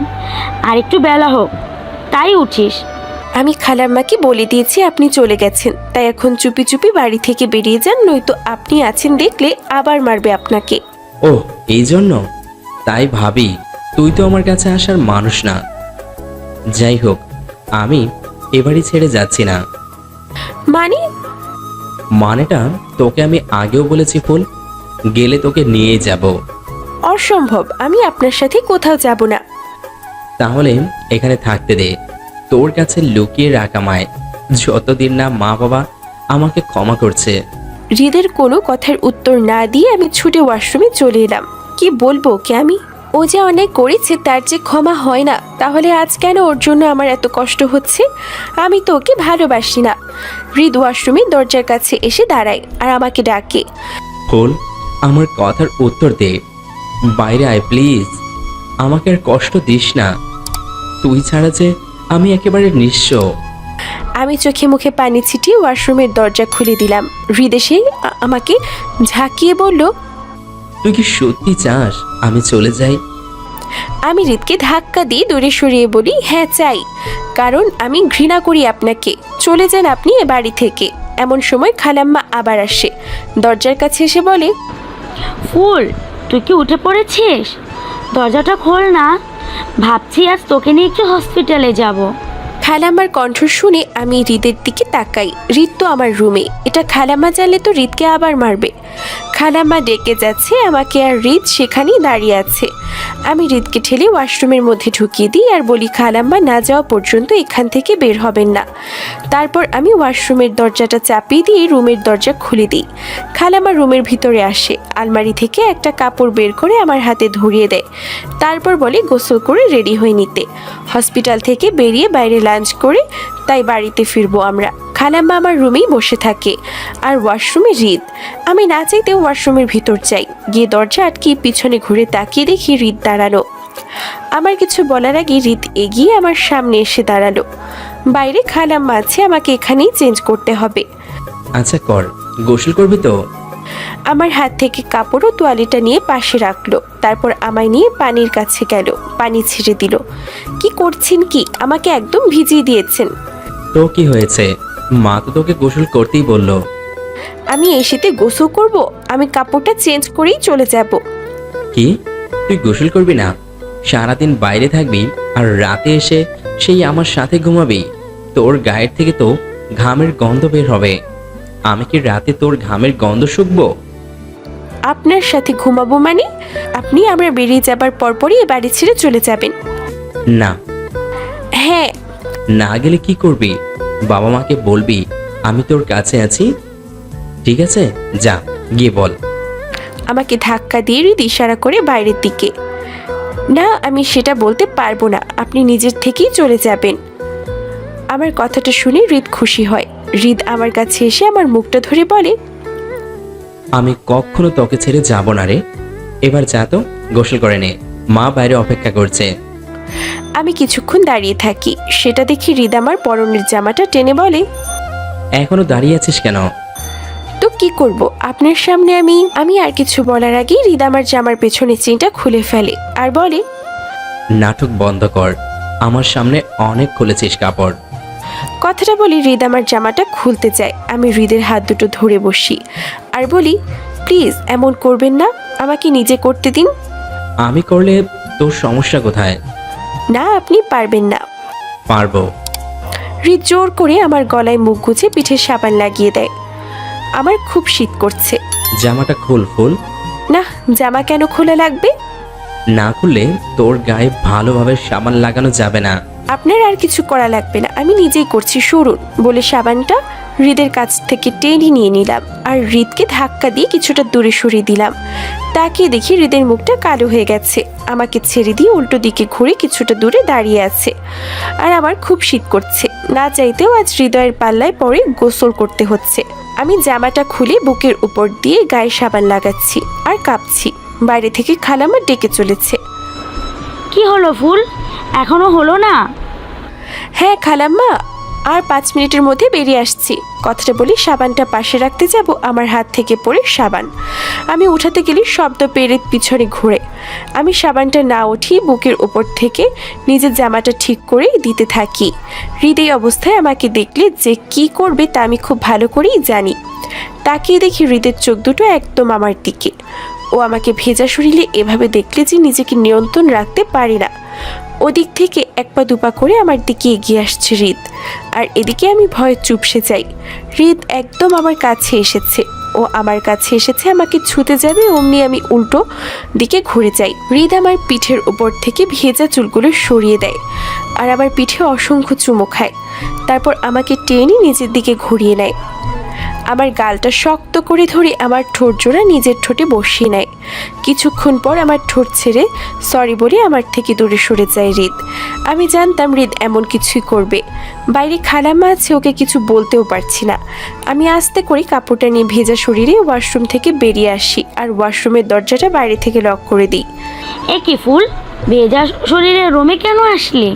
আর একটু বেলা হোক তাই উঠিস। আমি খালাম্মাকে বলে দিয়েছি আপনি চলে গেছেন, তাই এখন চুপি চুপি বাড়ি থেকে বেরিয়ে যান, নয়তো আপনি আছেন দেখলে আবার মারবে আপনাকে। ওহ, এই জন্য? তাই ভাবি তুই তো আমার কাছে আসার মানুষ না। যাই হোক, আমি এবারই ছেড়ে যাচ্ছি না। মানে? মানেটা তোকে আমি আগেও বলেছি ফুল, গেলে তোকে নিয়ে যাব। অসম্ভব, আমি আপনার সাথে কোথাও যাব না। তাহলে এখানে থাকতে দে, তোর কাছে লুকিয়ে রাখা মায়, যতদিন না মা বাবা আমাকে ক্ষমা করছে। হৃদের কোনো কথার উত্তর না দিয়ে আমি ছুটে ওয়াশরুমে চলে এলাম। কি বলবো ওকে আমি? ও যে অনেক করেছে তার যে ক্ষমা হয় না, তাহলে আজ কেন ওর জন্য আমার এত কষ্ট হচ্ছে? আমি তো ওকে ভালোবাসি না। হৃদ ওয়াশরুমে দরজার কাছে এসে দাঁড়ায় আর আমাকে ডাকে। ফুল, আমার কথার উত্তর দে, বাইরে আয় প্লিজ, আমাকে আর কষ্ট দিস না। তুই ছাড়া যে আমি একেবারে নিঃস্ব। আমি চোখে মুখে পানি ছিটিয়ে ওয়াশরুমের দরজা খুলে দিলাম। হৃদ এসে আমাকে ঝাঁকিয়ে বলল, তুই কি সত্যি চাস আমি চলে যাই? আমি হৃদকে ধাক্কা দিয়ে দূরে সরিয়ে বলি, হ্যাঁ চাই, কারণ আমি ঘৃণা করি আপনাকে। চলে যান আপনি এ বাড়ি থেকে। এমন সময় খালাম্মা আবার আসে। দরজার কাছে এসে বলে, ফুল, তুই কি উঠে পড়েছিস? দরজাটা খোল না, ভাবছি আজ তোকে নিয়ে একটু হসপিটালে যাব। খালাম্মার কণ্ঠ শুনে আমি হৃদের দিকে তাকাই। হৃদ তো আমার রুমে, এটা খালাম্মা জানলে তো হৃদকে আবার মারবে। খালাম্মা ডেকে যাচ্ছে আমাকে আর হৃদ সেখানেই দাঁড়িয়ে আছে। আমি হৃদকে ঠেলে ওয়াশরুমের মধ্যে ঢুকিয়ে দিই আর বলি, খালাম্মা না যাওয়া পর্যন্ত এখান থেকে বের হবেন না। তারপর আমি ওয়াশরুমের দরজাটা চাপিয়ে দিয়ে রুমের দরজা খুলে দিই। খালাম্মা রুমের ভিতরে আসে, আলমারি থেকে একটা কাপড় বের করে আমার হাতে ধরিয়ে দেয়। তারপর বলে গোসল করে রেডি হয়ে নিতে। হসপিটাল থেকে বেরিয়ে বাইরে লাঞ্চ করে তাই বাড়িতে ফিরবো আমরা। খালাম্মা আমার রুমেই বসে থাকে আর ওয়াশরুমে হৃদ। আমি না চাইতে ওয়াশরুমের ভিতর যাই, গিয়ে দরজা আটকে পিছনে ঘুরে তাকিয়ে দেখি হৃদ দাঁড়ানো। আমার কিছু বলার আগে হৃদ এগিয়ে আমার সামনে এসে দাঁড়ালো। বাইরে খালাম্মা আছে, আমাকে এখানেই চেঞ্জ করতে হবে। আচ্ছা কর, গোসল করবি তো? আমার হাত থেকে কাপড় ও তোয়ালিটা নিয়ে পাশে রাখলো। তারপর আমায় নিয়ে পানির কাছে গেল, পানি ছেড়ে দিল। কি করছেন কি? আমাকে একদম ভিজিয়ে দিয়েছেন। তো কি হয়েছে, মা তো তোকে গোসল করতেই বললো। আমি এসেতে গোসল করব? আমি কাপড়টা চেঞ্জ করেই চলে যাব। কি, তুই গোসল করবি না? সারাদিন বাইরে থাকবি আর রাতে এসে সেই আমার সাথে ঘুমাবি? তোর গায়ের থেকে তো ঘামের গন্ধ বের হবে। আমি কি রাতে তোর ঘামের গন্ধ শুকবো? আপনার সাথে ঘুমাবো মানে? আপনি আমরা বেরিয়ে যাবার পরপরই এ বাড়ি ছেড়ে চলে যাবেন? না। হ্যাঁ। না গেলে কি করবি? বাবা মাকে বলবি আমি তোর কাছে আছি? ঠিক আছে, যা গিয়ে বল। আমাকে ধাক্কা দিয়ে হৃদ ইশারা করে বাইরের দিকে। না, আমি সেটা বলতে পারবো না, আপনি নিজের থেকেই চলে যাবেন। আমার কথাটা শুনে হৃদ খুশি হয়। হৃদ আমার কাছে এসে আমার মুখটা ধরে বলে, আমি কখনো তোকে ছেড়ে যাব না রে। এবার যা তো, গোসল করে নে, মা বাইরে অপেক্ষা করছে। আমি কিছুক্ষণ দাঁড়িয়ে থাকি, সেটা দেখি হৃদ আমার পরনের জামাটা টেনে বলে, এখনো দাঁড়িয়ে আছিস কেন? তো কি করব আপনার সামনে? আমি আর কিছু বলার আগেই হৃদ আমার জামার পেছনে চেনটা খুলে ফেলে আর বলে, নাটক বন্ধ কর, আমার সামনে অনেক খুলেছিস কাপড়। কথাটা বলি হৃদ আমার জামাটা খুলতে চায়। আমি হৃদের হাত দুটো ধরে বসি আর বলি, প্লিজ এমন করবেন না, আমাকে নিজে করতে দিন। আমি করলে তোর সমস্যা কোথায়? না, আপনি পারবেন না। পারবো। হৃদ জোর করে আমার গলায় মুখ গুজে পিঠে সাবান লাগিয়ে দেয়। আমার খুব শীত করছে। জামাটা খুল ফুল। না, জামা কেন খোলা লাগবে? না খুললে তোর গায়ে ভালোভাবে সাবান লাগানো যাবে না। আপনার আর কিছু করা লাগবে না, আমি নিজেই করছি, সরুন। বলে সাবানটা হৃদের কাছ থেকে টেনে নিয়ে নিলাম আর হৃদকে ধাক্কা দিয়ে কিছুটা দূরে সরিয়ে দিলাম। তাকিয়ে দেখি হৃদের মুখটা কালো হয়ে গেছে। আমাকে ছেড়ে দিয়ে উল্টো দিকে ঘুরে কিছুটা দূরে দাঁড়িয়ে আছে। আর আমার খুব শীত করছে, না চাইতেও আজ হৃদয়ের পাল্লায় পরে গোসল করতে হচ্ছে। আমি জামাটা খুলে বুকের উপর দিয়ে গায়ে সাবান লাগাচ্ছি আর কাঁপছি। বাইরে থেকে খালামা ডেকে চলেছে। কি হলো ফুল, এখনো হলো না? হ্যাঁ খালাম্মা, আর 5 মিনিটের মধ্যে বেরিয়ে আসছি। কথাটা বলি সাবানটা পাশে রাখতে যাব, আমার হাত থেকে পড়ে সাবান। আমি উঠাতে গেলে শব্দ পেরে পিছনে ঘুরে আমি সাবানটা না উঠিয়ে বুকের উপর থেকে নিজের জামাটা ঠিক করে দিতে থাকি। হৃদয় অবস্থায় আমাকে দেখলে যে কি করবে তা আমি খুব ভালো করেই জানি। তাকিয়ে দেখি হৃদের চোখ দুটো একদম আমার দিকে। ও আমাকে ভেজা শরীরে এভাবে দেখলে যে নিজেকে নিয়ন্ত্রণ রাখতে পারি না। ওদিক থেকে 1 পা 2 পা করে আমার দিকে এগিয়ে আসছে হৃদ, আর এদিকে আমি ভয়ে চুপসে যাই। হৃদ একদম আমার কাছে এসেছে। ও আমার কাছে এসেছে, আমাকে ছুতে যাবে, অমনি আমি উল্টো দিকে ঘুরে যাই। হৃদ আমার পিঠের উপর থেকে ভেজা চুলগুলো সরিয়ে দেয় আর আমার পিঠে অসংখ্য চুমো খায়। তারপর আমাকে টেনে নিজের দিকে ঘুরিয়ে নেয়। আমার গালটা শক্ত করে ধরে আমার ঠোঁট জোড়া নিজের ঠোঁটে বসিয়ে নেয়। কিছুক্ষণ পর আমার ঠোঁট ছেড়ে সরি বলে আমার থেকে দূরে সরে যায় হৃদ। আমি জানতাম হৃদ এমন কিছুই করবে। বাইরে খালাম্মা আছে, ওকে কিছু বলতেও পারছি না। আমি আস্তে করে কাপড়টা নিয়ে ভেজা শরীরে ওয়াশরুম থেকে বেরিয়ে আসি আর ওয়াশরুমের দরজাটা বাইরে থেকে লক করে দিই। এ কি ফুল, ভেজা শরীরে রুমে কেন আসলি?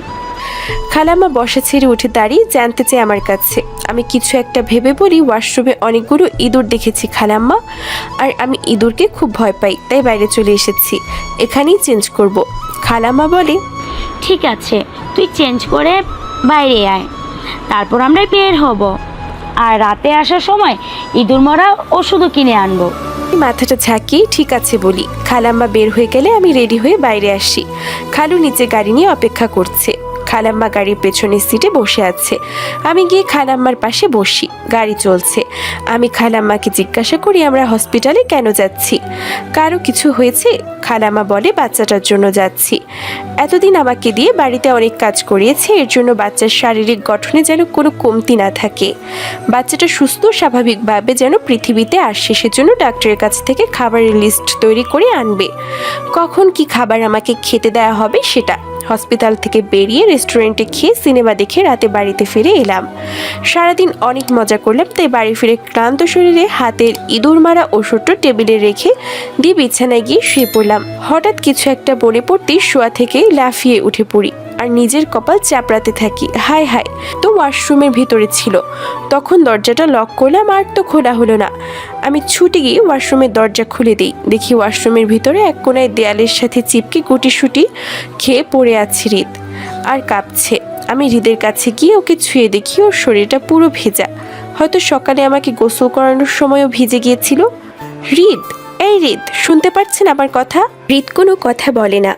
খালাম্মা বসা ছেড়ে উঠে দাঁড়িয়ে জানতে চায় আমার কাছে। আমি কিছু একটা ভেবে বলি, ওয়াশরুমে অনেকগুলো ইঁদুর দেখেছি খালাম্মা, আর আমি ইঁদুরকে খুব ভয় পাই, তাই বাইরে চলে এসেছি, এখানেই চেঞ্জ করব। খালাম্মা বলে, ঠিক আছে, তুই চেঞ্জ করে বাইরে আয়, তারপর আমরা বের হব। আর রাতে আসার সময় ইঁদুর মরা ওষুধও কিনে আনবো। মাথাটা ঝাঁকিয়ে ঠিক আছে বলি। খালাম্মা বের হয়ে গেলে আমি রেডি হয়ে বাইরে আসি। খালু নিচে গাড়ি নিয়ে অপেক্ষা করছে। খালাম্মা গাড়ির পেছনের সিটে বসে আছে। আমি গিয়ে খালাম্মার পাশে বসি। গাড়ি চলছে। আমি খালাম্মাকে জিজ্ঞাসা করি আমরা হসপিটালে কেন যাচ্ছি, কারো কিছু হয়েছে? খালাম্মা বলে বাচ্চাটার জন্য যাচ্ছি। এতদিন আমাকে দিয়ে বাড়িতে অনেক কাজ করিয়েছে, এর জন্য বাচ্চার শারীরিক গঠনে যেন কোনো কমতি না থাকে। বাচ্চাটা সুস্থ স্বাভাবিকভাবে যেন পৃথিবীতে আসে, সেজন্য ডাক্তারের কাছ থেকে খাবারের লিস্ট তৈরি করে আনবে। কখন কি খাবার আমাকে খেতে দেওয়া হবে সেটা। হসপিটাল থেকে বেরিয়ে রেস্টুরেন্টে খেয়ে সিনেমা দেখে রাতে বাড়িতে ফিরে এলাম। সারাদিন অনেক মজা করলাম, তাই বাড়ি ফিরে ক্লান্ত শরীরে হাতের ইঁদুর মারা ওষুধটা টেবিলে রেখে দিয়ে বিছানায় গিয়ে শুয়ে পড়লাম। হঠাৎ কিছু একটা মনে পড়তেই শোয়া থেকে লাফিয়ে উঠে পড়ি আর নিজের কপাল চাপড়াতে থাকি। হায় হায়, তো ওয়াশরুমের ভিতরে ছিল। তখন দরজাটা লক করলাম আর তো খোলা হলো না। আমি ছুটে গিয়ে ওয়াশরুমের দরজা খুলে দিই। দেখি ওয়াশরুমের ভিতরে এক কোনায় দেয়ালের সাথে চিপকে গুটিসুটি খেয়ে পড়ে আছে হৃদ আর কাঁপছে। আমি হৃদের কাছে গিয়ে ওকে ছুঁয়ে দেখি ওর শরীরটা পুরো ভেজা, হয়তো সকালে আমাকে গোসল করানোর সময়ও ভিজে গিয়েছিল। হৃদ, এই হৃদ, শুনতে পাচ্ছেন আমার কথা? হৃদ কোনো কথা বলে না।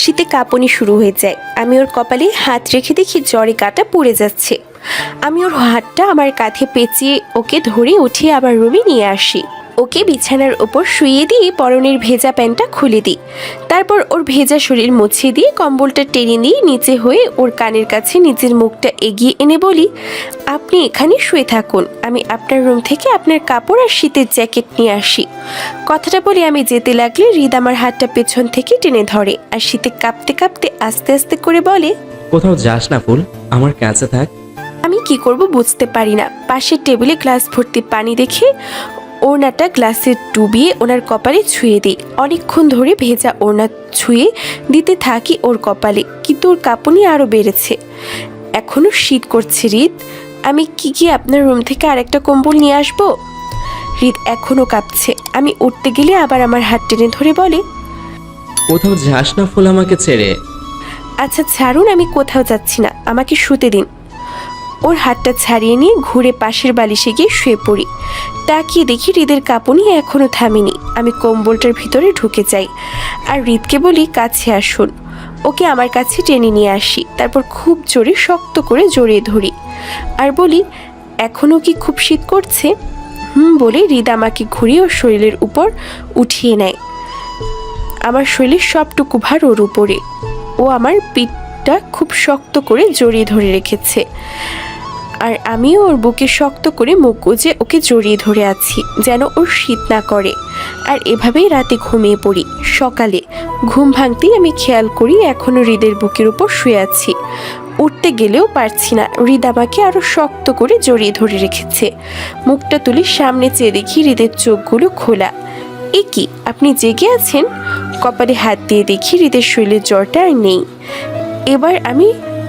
শীতে কাঁপুনি শুরু হয়ে যায়। আমি ওর কপালে হাত রেখে দেখি জ্বরে কাটা পড়ে যাচ্ছে। আমি ওর হাতটা আমার কাঁধে পেঁচিয়ে ওকে ধরে উঠিয়ে আবার রুমে নিয়ে আসি। ওকে বিছানার ওপর শুইয়ে দিয়ে পরনের ভেজা প্যান্টটা খুলে দিই। তারপর ওর ভেজা শরীর মুছিয়ে দিয়ে কম্বলটা টেনে নিয়ে নিচে হয়ে ওর কানের কাছে নিজের মুখটা এগিয়ে এনে বলি, আপনি এখানে শুয়ে থাকুন, আমি আপনার রুম থেকে আপনার কাপড় আর শীতের জ্যাকেট নিয়ে আসি। কথাটা বলে আমি যেতে লাগলে হৃদ আমার হাতটা পেছন থেকে টেনে ধরে আর শীতে কাঁপতে কাঁপতে আস্তে আস্তে করে বলে, কোথাও যাস না ফুল, আমার কাছে থাক। আমি কি করব বুঝতে পারি না। পাশের টেবিলে গ্লাস ভর্তি পানি দেখে ও ওড়নাটা গ্লাসে ডুবিয়ে ওনার কপালে ছুঁয়ে দিই। অনেকক্ষণ ধরে ভেজা ওড়না ছুঁয়ে দিতে থাকি ওর কপালে, কিন্তু ওর কাঁপুনি আরও বেড়েছে। এখনও শীত করছে হৃদ, আমি কি আপনার রুম থেকে আরেকটা কম্বল নিয়ে আসবো? হৃদ এখনও কাঁপছে। আমি উঠতে গেলে আবার আমার হাত টেনে ধরে বলে, কোথাও যাস না ফুল আমাকে ছেড়ে। আচ্ছা ছাড়ুন, আমি কোথাও যাচ্ছি না, আমাকে শুতে দিন। ওর হাতটা ছাড়িয়ে নিয়ে ঘুরে পাশের বালিশে গিয়ে শুয়ে পড়ি। তাকিয়ে দেখি হৃদের কাঁপুনি এখনও থামেনি। আমি কম্বলটার ভিতরে ঢুকে যাই আর হৃদকে বলি কাছে আসুন। ওকে আমার কাছে টেনে নিয়ে আসি, তারপর খুব জোরে শক্ত করে জড়িয়ে ধরি আর বলি, এখনও কি খুব শীত করছে? বলে হৃদ আমাকে ঘুরিয়ে ওর শরীরের উপর উঠিয়ে নেয়। আমার শরীরের সবটুকু ভার ওর উপরে। ও আমার পিঠটা খুব শক্ত করে জড়িয়ে ধরে রেখেছে আর আমিও ওর বুকে শক্ত করে মুখ গুজে ওকে জড়িয়ে ধরে আছি, যেন ওর শীত না করে। আর এভাবেই রাতে ঘুমিয়ে পড়ি। সকালে ঘুম ভাঙতেই আমি খেয়াল করি এখনও হৃদের বুকের উপর শুয়ে আছি। উঠতে গেলেও পারছি না, হৃদ আমাকে আরও শক্ত করে জড়িয়ে ধরে রেখেছে। মুখটা তুলে সামনে চেয়ে দেখি হৃদের চোখগুলো খোলা। এ কি, আপনি জেগে আছেন? কপালে হাত দিয়ে দেখি হৃদের শরীরের জ্বরটা আর নেই। এবার আমি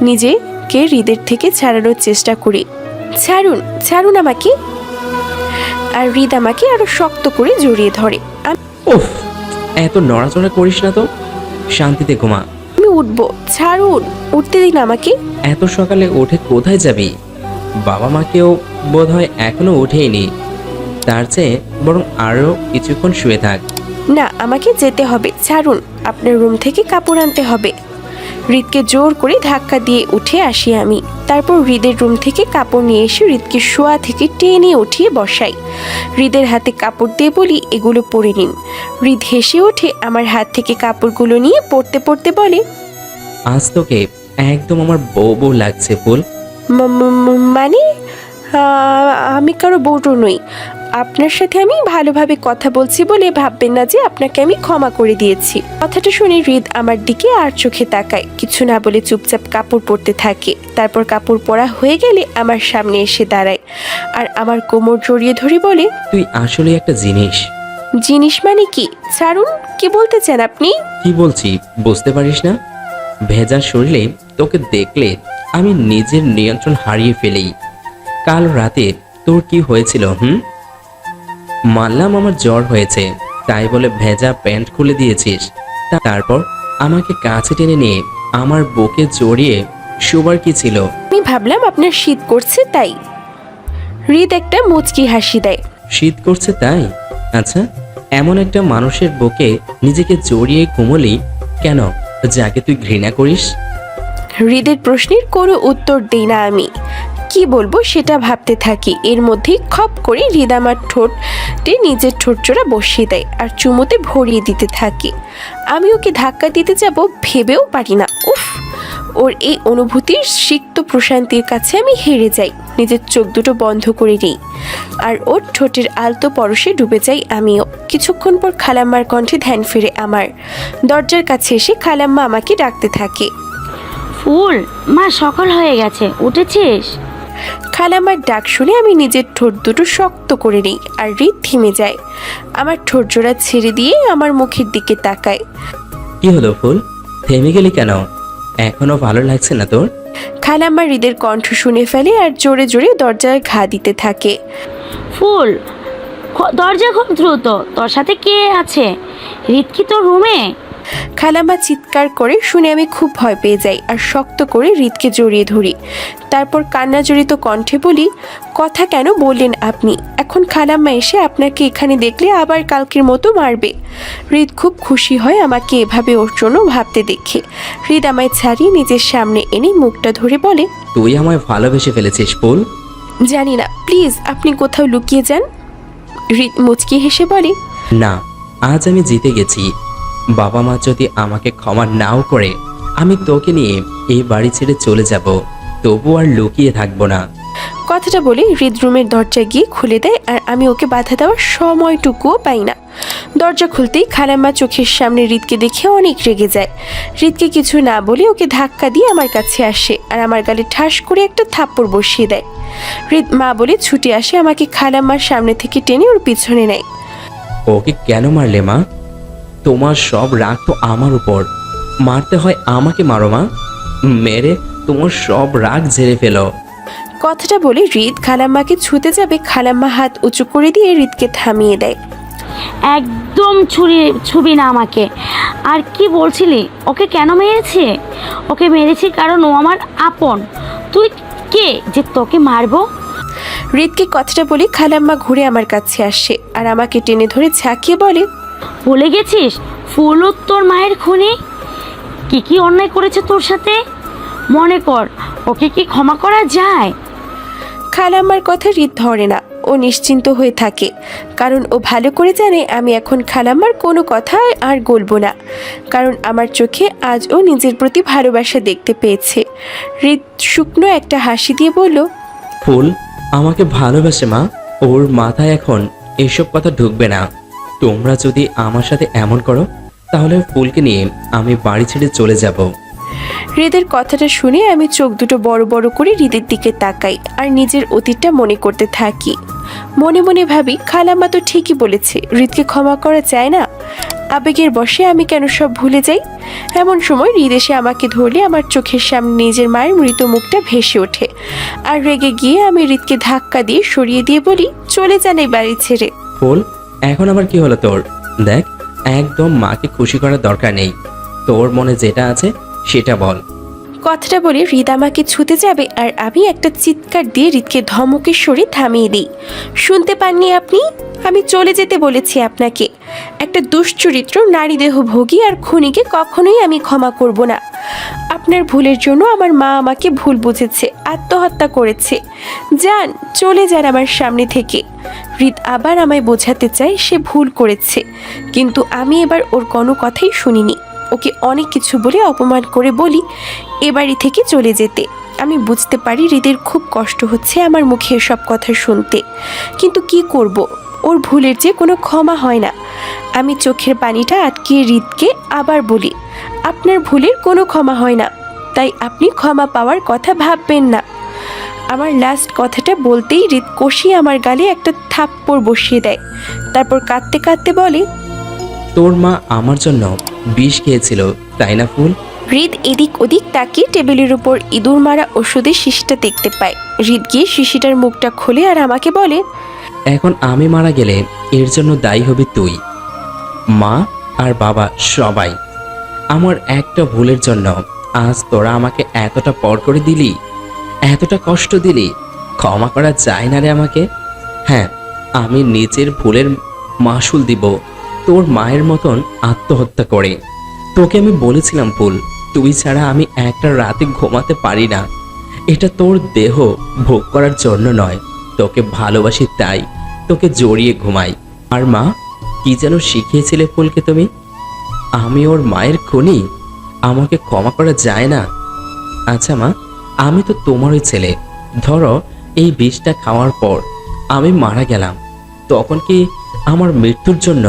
নিজেকে হৃদের থেকে ছাড়ানোর চেষ্টা করি। ছাড়ুন, ছাড়ুন আমাকে। আর হৃদ আমাকে আরো শক্ত করে জড়িয়ে ধরে। উফ, এত নড়াচড়া করিস না তো, শান্তিতে ঘুমা। আমি উঠবো, ছাড়ুন, উঠতে দিন আমাকে। এত সকালে উঠে কোথায় যাবি? বাবা মাকেও বোধ হয় এখনো উঠেইনি। তার চেয়ে বরং আরও কিছুক্ষণ শুয়ে থাক। না, আমাকে যেতে হবে, ছাড়ুন। আপনার রুম থেকে কাপড় আনতে হবে। হৃদকে জোর করে ধাক্কা দিয়ে উঠে আসি আমি। তারপর হৃদের রুম থেকে কাপড় নিয়ে এসে হৃদকে শোয়া থেকে টেনে উঠিয়ে বসাই। হৃদের হাতে কাপড় দিয়ে বলি, এগুলো পরে নিন। হৃদ হেসে ওঠে আমার হাত থেকে কাপড়গুলো নিয়ে পরতে পরতে বলে, আজ তোকে একদম আমার বউ বউ লাগছে ফুল। মানে আমি কারো বউটো নই। আপনার সাথে আমি ভালোভাবে কথা বলছি বলে ভাববেন না যে আপনাকে আমি ক্ষমা করে দিয়েছি। কথাটা শুনে হৃদ আমার দিকে আর চোখে তাকায়, কিছু না বলে চুপচাপ কাপড় পরতে থাকে। তারপর কাপড় পরা হয়ে গেলে আমার সামনে এসে দাঁড়ায় আর আমার কোমর জড়িয়ে ধরে বলে, তুই আসলে একটা জিনিস। জিনিস মানে কি? ছাড়ুন, কি বলতে চান আপনি? কি বলছি বুঝতে পারিস না? ভেজা শরীরে তোকে দেখলে আমি নিজের নিয়ন্ত্রণ হারিয়ে ফেলি। কাল রাতে তোর কি হয়েছিল? মানলাম আমার জ্বর হয়েছে, তাই বলে ভেজা প্যান্ট খুলে দিয়েছিস। তারপর আমাকে কাছে টেনে নিয়ে আমার বুকে জড়িয়ে শোবার কি ছিল? আমি ভাবলাম আপনার শীত করছে তাই। হৃদ একটা মুচকি হাসি দেয়। শীত করছে তাই? আচ্ছা, এমন একটা মানুষের বুকে নিজেকে জড়িয়ে ঘুমলি কেন, যাকে তুই ঘৃণা করিস? হৃদের প্রশ্নের কোনো উত্তর দেই না আমি। কি বলবো সেটা ভাবতে থাকি। এর মধ্যেই খপ করে হৃদ আমার ঠোঁটে নিজের ঠোঁটজোড়া বসিয়ে দেয় আর চুমোতে ভরিয়ে দিতে থাকে। আমি ওকে ধাক্কা দিতে যাব ভেবেও পারি না। উফ, ওর এই অনুভূতির সিক্ত প্রশান্তির কাছে আমি হেরে যাই। নিজের চোখ দুটো বন্ধ করে নিই আর ওর ঠোঁটের আলতো পরশে ডুবে যাই আমিও। কিছুক্ষণ পর খালাম্মার কণ্ঠে ধ্যান ফিরে আমার। দরজার কাছে এসে খালাম্মা আমাকে ডাকতে থাকে, ফুল মা, সকাল হয়ে গেছে, উঠেছিস? খালাম্মার ডাক শুনে আমি নিজের ঠোঁট দুটো শক্ত করে নিই আর হৃদ থেমে যায়। আমার ঠোঁট জোড়া ছেড়ে দিয়ে আমার মুখের দিকে তাকায়। কি হলো ফুল, থেমে গেলি কেন? এখনো ভালো লাগছে না তোর? খালাম্মা হৃদের কণ্ঠ শুনে ফেলে আর জোরে জোরে দরজায় ঘা দিতে থাকে। ফুল, দরজা খোল দ্রুত, তোর সাথে কে আছে? হৃদ কি তোর রুমে? খালাম্মা চিৎকার করে শুনে আমি খুব ভয় পেয়ে যাই আর শক্ত করে হৃদকে জড়িয়ে ধরি। তারপর কান্না জড়িত কণ্ঠে বলি, কথা কেন বললেন আপনি? এখন খালাম্মা এসে আপনাকে এখানে দেখলে আবার কালকের মতো মারবে। হৃদ খুব খুশি হয় আমাকে এভাবে ওর জন্য ভাবতে দেখে। হৃদ আমায় ছাড়িয়ে নিজের সামনে এনে মুখটা ধরে বলে, তুই আমায় ভালোবেসে ফেলেছিস ফুল। জানি না, প্লিজ আপনি কোথাও লুকিয়ে যান। হৃদ মুচকি হেসে বলে, না, আজ আমি জিতে গেছি। বাবা মা যদি আমাকে ক্ষমা নাও করে, আমি তোকে নিয়ে এই বাড়ি ছেড়ে চলে যাব, তবু আর লুকিয়ে থাকবো না। কথাটা বলে হৃদ রুমের দরজা গিয়ে খুলে দেয় আর আমি ওকে বাধা দেওয়ার সময়টুকুও পাই না। দরজা খুলতেই খালাম্মা চোখের সামনে হৃদকে দেখে অনেক রেগে যায়। হৃদকে কিছু না বলে ওকে ধাক্কা দিয়ে আমার কাছে আসে আর আমার গালে ঠাস করে একটা থাপ্পড় বসিয়ে দেয়। হৃদ মা বলে ছুটে আসে, আমাকে খালাম্মার সামনে থেকে টেনে ওর পিছনে নেয়। ওকে কেন মারলে মা? তোমার সব রাগ তো আমার উপর, মারতে হয় আমাকে মারো মা, মেরে তোমার সব রাগ ঝেড়ে ফেলো। কথাটা বলে হৃদ খালাম্মাকে ছুতে যাবে, খালাম্মা হাত উঁচু করে দিয়ে হৃদকে থামিয়ে দেয়। একদম ছুবি না আমাকে। আর কি বলছিলি? ওকে কেন মেরেছে? ওকে মেরেছি কারণ ও আমার আপন। তুই কে যে তোকে মারবো? হৃদকে কথাটা বলে খালাম্মা ঘুরে আমার কাছে আসে আর আমাকে টেনে ধরে ঝাঁকিয়ে বলে, ভুলে গেছিস ফুলও তোর মায়ের খুনি? কি কি অন্যায় করেছে তোর সাথে মনে কর। ওকে কি ক্ষমা করা যায়? খালাম্মার কথা হৃদ ধরে না, ও নিশ্চিন্ত হয়ে থাকে, কারণ ও ভালো করে জানে আমি এখন খালাম্মার কোনো কথা আর বলবো না, কারণ আমার চোখে আজ ও নিজের প্রতি ভালোবাসা দেখতে পেয়েছে। হৃদ শুকনো একটা হাসি দিয়ে বলল, ফুল আমাকে ভালোবাসে মা, ওর মাথায় এখন এসব কথা ঢুকবে না। তোমরা যদি আমার সাথে এমন করো তাহলে ফুলকে নিয়ে আমি বাড়ি ছেড়ে চলে যাব। হৃদের কথাটা শুনে আমি চোখ দুটো বড় বড় করে হৃদের দিকে তাকাই আর নিজের অতীতটা মনে করতে থাকি। মনে মনে ভাবি, খালাম্মা তো ঠিকই বলেছে, হৃদকে ক্ষমা করা যায় না। আবেগের বশে আমি কেন সব ভুলে যাই? এমন সময় হৃদ এসে আমাকে ধরলে আমার চোখের সামনে নিজের মায়ের মৃত মুখটা ভেসে ওঠে আর রেগে গিয়ে আমি হৃদকে ধাক্কা দিয়ে সরিয়ে দিয়ে বলি, চলে যান এই বাড়ি ছেড়ে। ফুল এখন আবার কি হলো তোর? দেখ, একদম মাকে খুশি করার দরকার নেই, তোর মনে যেটা আছে সেটা বল। কথাটা বলে হৃদ আমাকে ছুতে যাবে আর আমি একটা চিৎকার দিয়ে হৃদকে ধমকের সরে থামিয়ে দিই। শুনতে পাননি আপনি? আমি চলে যেতে বলেছি আপনাকে। একটা দুশ্চরিত্র নারী দেহ ভোগী আর খুনিকে কখনোই আমি ক্ষমা করব না। আপনার ভুলের জন্য আমার মা আমাকে ভুল বুঝেছে, আত্মহত্যা করেছে। যান, চলে যান আমার সামনে থেকে। হৃদ আবার আমায় বোঝাতে চায় সে ভুল করেছে, কিন্তু আমি এবার ওর কোনো কথাই শুনিনি। ওকে অনেক কিছু বলে অপমান করে বলি এ বাড়ি থেকে চলে যেতে। আমি বুঝতে পারি হৃদের খুব কষ্ট হচ্ছে আমার মুখে এসব কথা শুনতে, কিন্তু কি করব, ওর ভুলের যে কোনো ক্ষমা হয় না। আমি চোখের পানিটা আটকিয়ে হৃদকে আবার বলি, আপনার ভুলের কোনো ক্ষমা হয় না, তাই আপনি ক্ষমা পাওয়ার কথা ভাববেন না। আমার লাস্ট কথাটা বলতেই হৃদ কষিয়ে আমার গালে একটা থাপ্পড় বসিয়ে দেয়, তারপর কাঁদতে কাঁদতে বলে, তোর মা আমার জন্য বিষ খেয়েছিল তাই না ফুল? হৃদ এদিক ওদিক তাকিয়ে টেবিলের উপর ইঁদুর মারা ওষুধের শিশিটা দেখতে পায়। হৃদ গিয়ে শিশিটার মুখটা খোলে আর আমাকে বলে, এখন আমি মারা গেলে এর জন্য দায়ী হবি তুই, মা আর বাবা সবাই। আমার একটা ভুলের জন্য আজ তোরা আমাকে এতটা পর করে দিলি, এতটা কষ্ট দিলি। ক্ষমা করা যায় না রে আমাকে। হ্যাঁ, আমি নিজের ভুলের মাসুল দিব তোর মায়ের মতন আত্মহত্যা করে। তোকে আমি বলেছিলাম ফুল, তুই ছাড়া আমি একটা রাতে ঘুমাতে পারি না। এটা তোর দেহ ভোগ করার জন্য নয়, তোকে ভালোবাসি তাই তোকে জড়িয়ে ঘুমাই। আর মা কি যেন শিখিয়েছিলে ফুলকে তুমি? আমি ওর মায়ের খুনি, আমাকে ক্ষমা করা যায় না। আচ্ছা মা, আমি তো তোমারই ছেলে। ধরো এই বিষটা খাওয়ার পর আমি মারা গেলাম, তখন কি আমার মৃত্যুর জন্য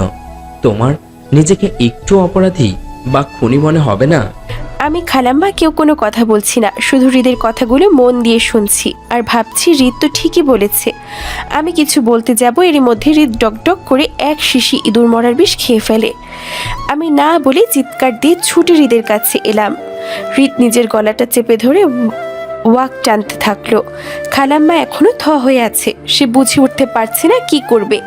তোমার নিজেকে একটু অপরাধী বা খুনি মনে হবে না? আমি খালাম্মা কেউ কোনো কথা বলছি না, শুধু হৃদের কথাগুলো মন দিয়ে শুনছি আর ভাবছি হৃদ তো ঠিকই বলেছে। আমি কিছু বলতে যাব, এর মধ্যে হৃদ ডকডক করে এক শিশি ইঁদুর মরার বিষ খেয়ে ফেলে। আমি না বলে চিৎকার দিয়ে ছুটে হৃদের কাছে এলাম। হৃদ নিজের গলাটা চেপে ধরে ওয়াক টানতে থাকলো। খালাম্মা এখনো থ হয়ে আছে, সে বুঝে উঠতে পারছে না কি করবে,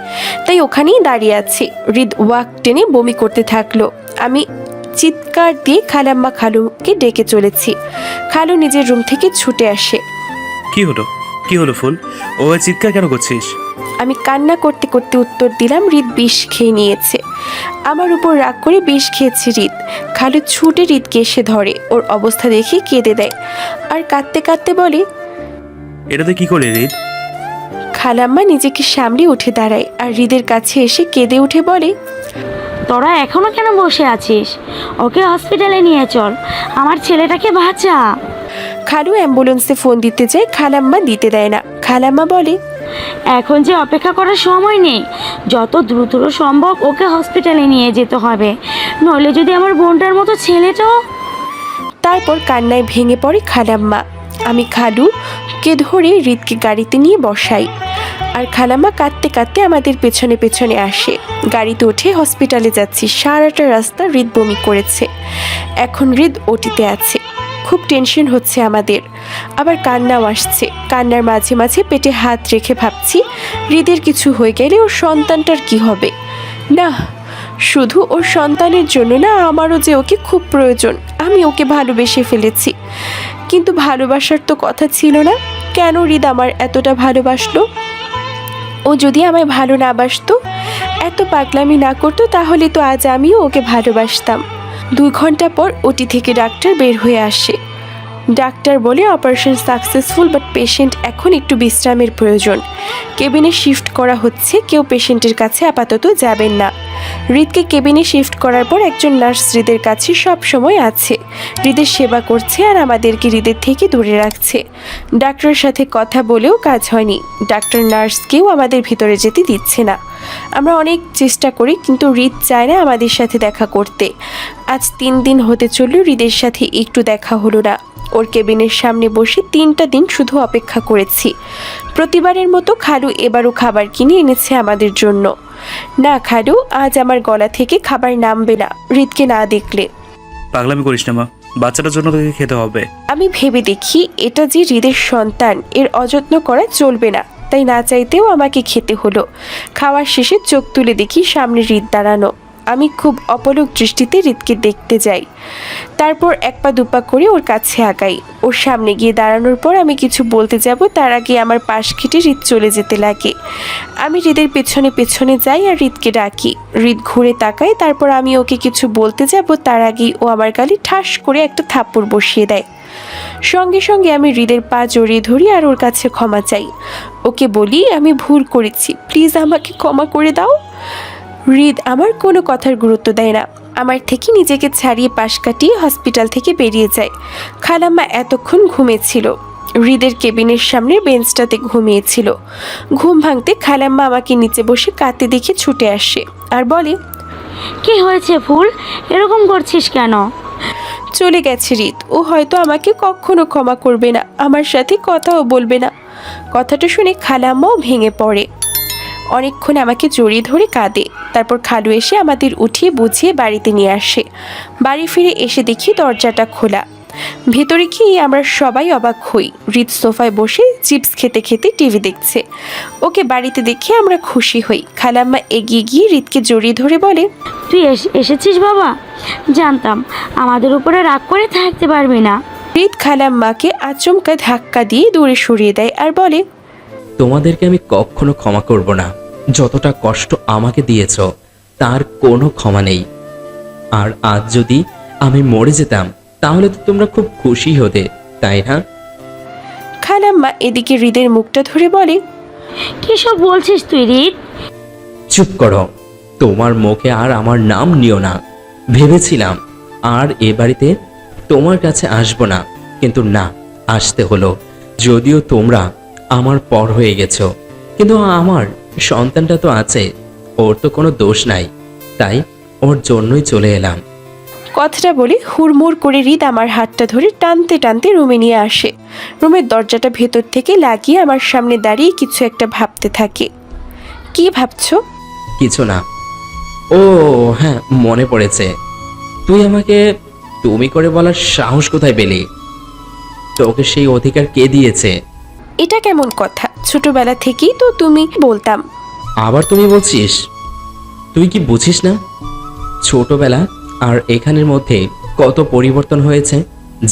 তাই ওখানেই দাঁড়িয়ে আছে। হৃদ ওয়াক টেনে বমি করতে থাকলো। আমি চিৎকার দিয়ে খালাম্মা খালুকে ডেকে চলেছি। খালু নিজের রুম থেকে ছুটে আসে। কি হলো? কি হলো ফুল? ও চিৎকার কেন করছিস? আমি কান্না করতে করতে উত্তর দিলাম, হৃদ বিষ খেয়ে নিয়েছে। আমার উপর রাগ করে বিষ খেয়েছে হৃদ। খালু ছুটে হৃদকে এসে ধরে, ওর অবস্থা দেখে কেঁদে দেয় আর কাঁদতে কাঁদতে বলে, এটাতে কি করে হৃদ? খালাম্মা নিজেকে সামলে উঠে দাঁড়ায় আর হৃদের কাছে এসে কেঁদে উঠে বলে, তোরা এখনো কেন বসে আছিস? ওকে হসপিটালে নিয়ে চল, আমার ছেলেটাকে বাঁচা। খালু অ্যাম্বুলেন্সে ফোন দিতে যায়, খালাম্মা দিতে দেয় না। খালাম্মা বলে, এখন যে অপেক্ষা করার সময় নেই, যত দ্রুত সম্ভব ওকে হসপিটালে নিয়ে যেতে হবে, নইলে যদি আমার বোনটার মতো ছেলেটাও। তারপর কান্নায় ভেঙে পড়ে খালাম্মা। আমি খালুকে ধরে হৃদকে গাড়িতে নিয়ে বসাই, আর খালাম্মা কাঁদতে কাঁদতে আমাদের পেছনে পেছনে আসে। গাড়িতে উঠে হসপিটালে যাচ্ছি। সারাটা রাস্তা হৃদ বমি করেছে। এখন হৃদ ওটিতে আছে। খুব টেনশন হচ্ছে আমাদের, আবার কান্নাও আসছে। কান্নার মাঝে মাঝে পেটে হাত রেখে ভাবছি হৃদের কিছু হয়ে গেলে ওর সন্তানটার কি হবে। না, শুধু ওর সন্তানের জন্য না, আমারও যে ওকে খুব প্রয়োজন। আমি ওকে ভালোবেসে ফেলেছি, কিন্তু ভালোবাসার তো কথা ছিল না। কেন হৃদ আমার এতটা ভালোবাসলো? ও যদি আমায় ভালো না বাসতো, এত পাগলামি না করতো, তাহলে তো আজ আমিও ওকে ভালোবাসতাম। 2 ঘন্টা পর ওটি থেকে ডাক্তার বের হয়ে আসে। ডাক্তার বলে অপারেশন সাকসেসফুল, বাট পেশেন্ট এখন একটু বিশ্রামের প্রয়োজন। কেবিনে শিফট করা হচ্ছে, কেউ পেশেন্টের কাছে আপাতত যাবেন না। হৃদকে কেবিনে শিফট করার পর একজন নার্স হৃদের কাছে সব সময় আছে, হৃদের সেবা করছে আর আমাদেরকে হৃদের থেকে দূরে রাখছে। ডাক্তারের সাথে কথা বলেও কাজ হয়নি। ডাক্তার নার্সকেও আমাদের ভিতরে যেতে দিচ্ছে না। আমরা অনেক চেষ্টা করি, কিন্তু হৃদ চায় না আমাদের সাথে দেখা করতে। আজ 3 দিন হতে চললেও হৃদের সাথে একটু দেখা হলো না। ওর কেবিনের সামনে বসে 3টা দিন শুধু অপেক্ষা করেছি। প্রতিবারের মতো খালু এবারও খাবার কিনে এনেছে আমাদের জন্য। না খালু, আজ আমার গলা থেকে খাবার নামবে না হৃদকে না দেখলে। পাগলামি করিস না মা, বাচ্চাটার জন্য তোকে খেতে হবে। আমি ভেবে দেখি এটা যে হৃদের সন্তান, এর অযত্ন করা চলবে না, তাই না চাইতেও আমাকে খেতে হলো। খাওয়ার শেষে চোখ তুলে দেখি সামনে হৃদ দাঁড়ানো। আমি খুব অপলক দৃষ্টিতে হৃদকে দেখতে যাই। তারপর 1 পা 2 পা করে ওর কাছে আগাই। ওর সামনে গিয়ে দাঁড়ানোর পর আমি কিছু বলতে যাব, তার আগে আমার পাশ কেটে হৃদ চলে যেতে লাগে। আমি হৃদের পেছনে পেছনে যাই আর হৃদকে ডাকি। হৃদ ঘুরে তাকায়। তারপর আমি ওকে কিছু বলতে যাব, তার আগেই ও আমার গালে ঠাস করে একটা থাপ্পড় বসিয়ে দেয়। সঙ্গে সঙ্গে আমি হৃদের পা জড়িয়ে ধরি আর ওর কাছে ক্ষমা চাই। ওকে বলি আমি ভুল করেছি, প্লিজ আমাকে ক্ষমা করে দাও। হৃদ আমার কোনো কথার গুরুত্ব দেয় না, আমার থেকে নিজেকে ছাড়িয়ে পাশ কাটিয়ে হসপিটাল থেকে বেরিয়ে যায়। খালাম্মা এতক্ষণ ঘুমিয়েছিল, হৃদের কেবিনের সামনের বেঞ্চটাতে ঘুমিয়েছিল। ঘুম ভাঙতে খালাম্মা আমাকে নিচে বসে কাঁদতে দেখে ছুটে আসে আর বলে, কি হয়েছে ফুল, এরকম করছিস কেন? চলে গেছে হৃদ। ও হয়তো আমাকে কখনো ক্ষমা করবে না, আমার সাথে কথাও বলবে না। কথাটা শুনে খালাম্মাও ভেঙে পড়ে। অনেকক্ষণ আমাকে জড়িয়ে ধরে কাঁদে। তারপর খালু এসে আমাদের উঠিয়ে বুঝিয়ে বাড়িতে নিয়ে আসে। বাড়ি ফিরে এসে দেখি দরজাটা খোলা। ভেতরে গিয়ে আমরা সবাই অবাক হই। হৃদ সোফায় বসে চিপস খেতে খেতে টিভি দেখছে। ওকে বাড়িতে দেখে আমরা খুশি হই। খালাম্মা এগিয়ে গিয়ে হৃদকে জড়িয়ে ধরে বলে, তুই এসেছিস বাবা, জানতাম আমাদের উপরে রাগ করে থাকতে পারবি না। হৃদ খালাম্মাকে আচমকা ধাক্কা দিয়ে দূরে সরিয়ে দেয় আর বলে, তোমাদেরকে আমি কখনো ক্ষমা করব না। যতটা কষ্ট আমাকে দিয়েছ তার কোনো ক্ষমা নেই। আর আজ যদি আমি মরে যেতাম তাহলে তো তোমরা খুব খুশি হতে, তাই না? খালাম্মা এদিকে হৃদের মুখটা ধরে বলে, কি সব বলছিস তুই হৃদ? চুপ করো, তোমার মুখে আর আমার নাম নিও না। ভেবেছিলাম আর এ বাড়িতে তোমার কাছে আসবো না, কিন্তু না, আসতে হলো। যদিও তোমরা আমার পর হয়ে গেছো, কিন্তু আমার সন্তানটা তো আছে, ওর তো কোনো দোষ নাই, তাই ওর জন্যই চলে এলাম। কথাটা বলে হুড়মুড় করে হৃদ আমার হাতটা ধরে টানতে টানতে রুমে নিয়ে আসে। রুমের দরজাটা ভেতর থেকে লাগিয়ে আমার সামনে দাঁড়িয়ে কিছু একটা ভাবতে থাকে। কি ভাবছো? কিছু না। ও হ্যাঁ, মনে পড়েছে। তুই আমাকে তুমি করে বলার সাহস কোথায় পেলি? তোকে সেই অধিকার কে দিয়েছে? এটা কেমন কথা? ছোটবেলা থেকেই তো তুমি বলতাম। আবার তুমি বলছিস? তুই কি বুঝিস না ছোটবেলা আর এখানের মধ্যে কত পরিবর্তন হয়েছে?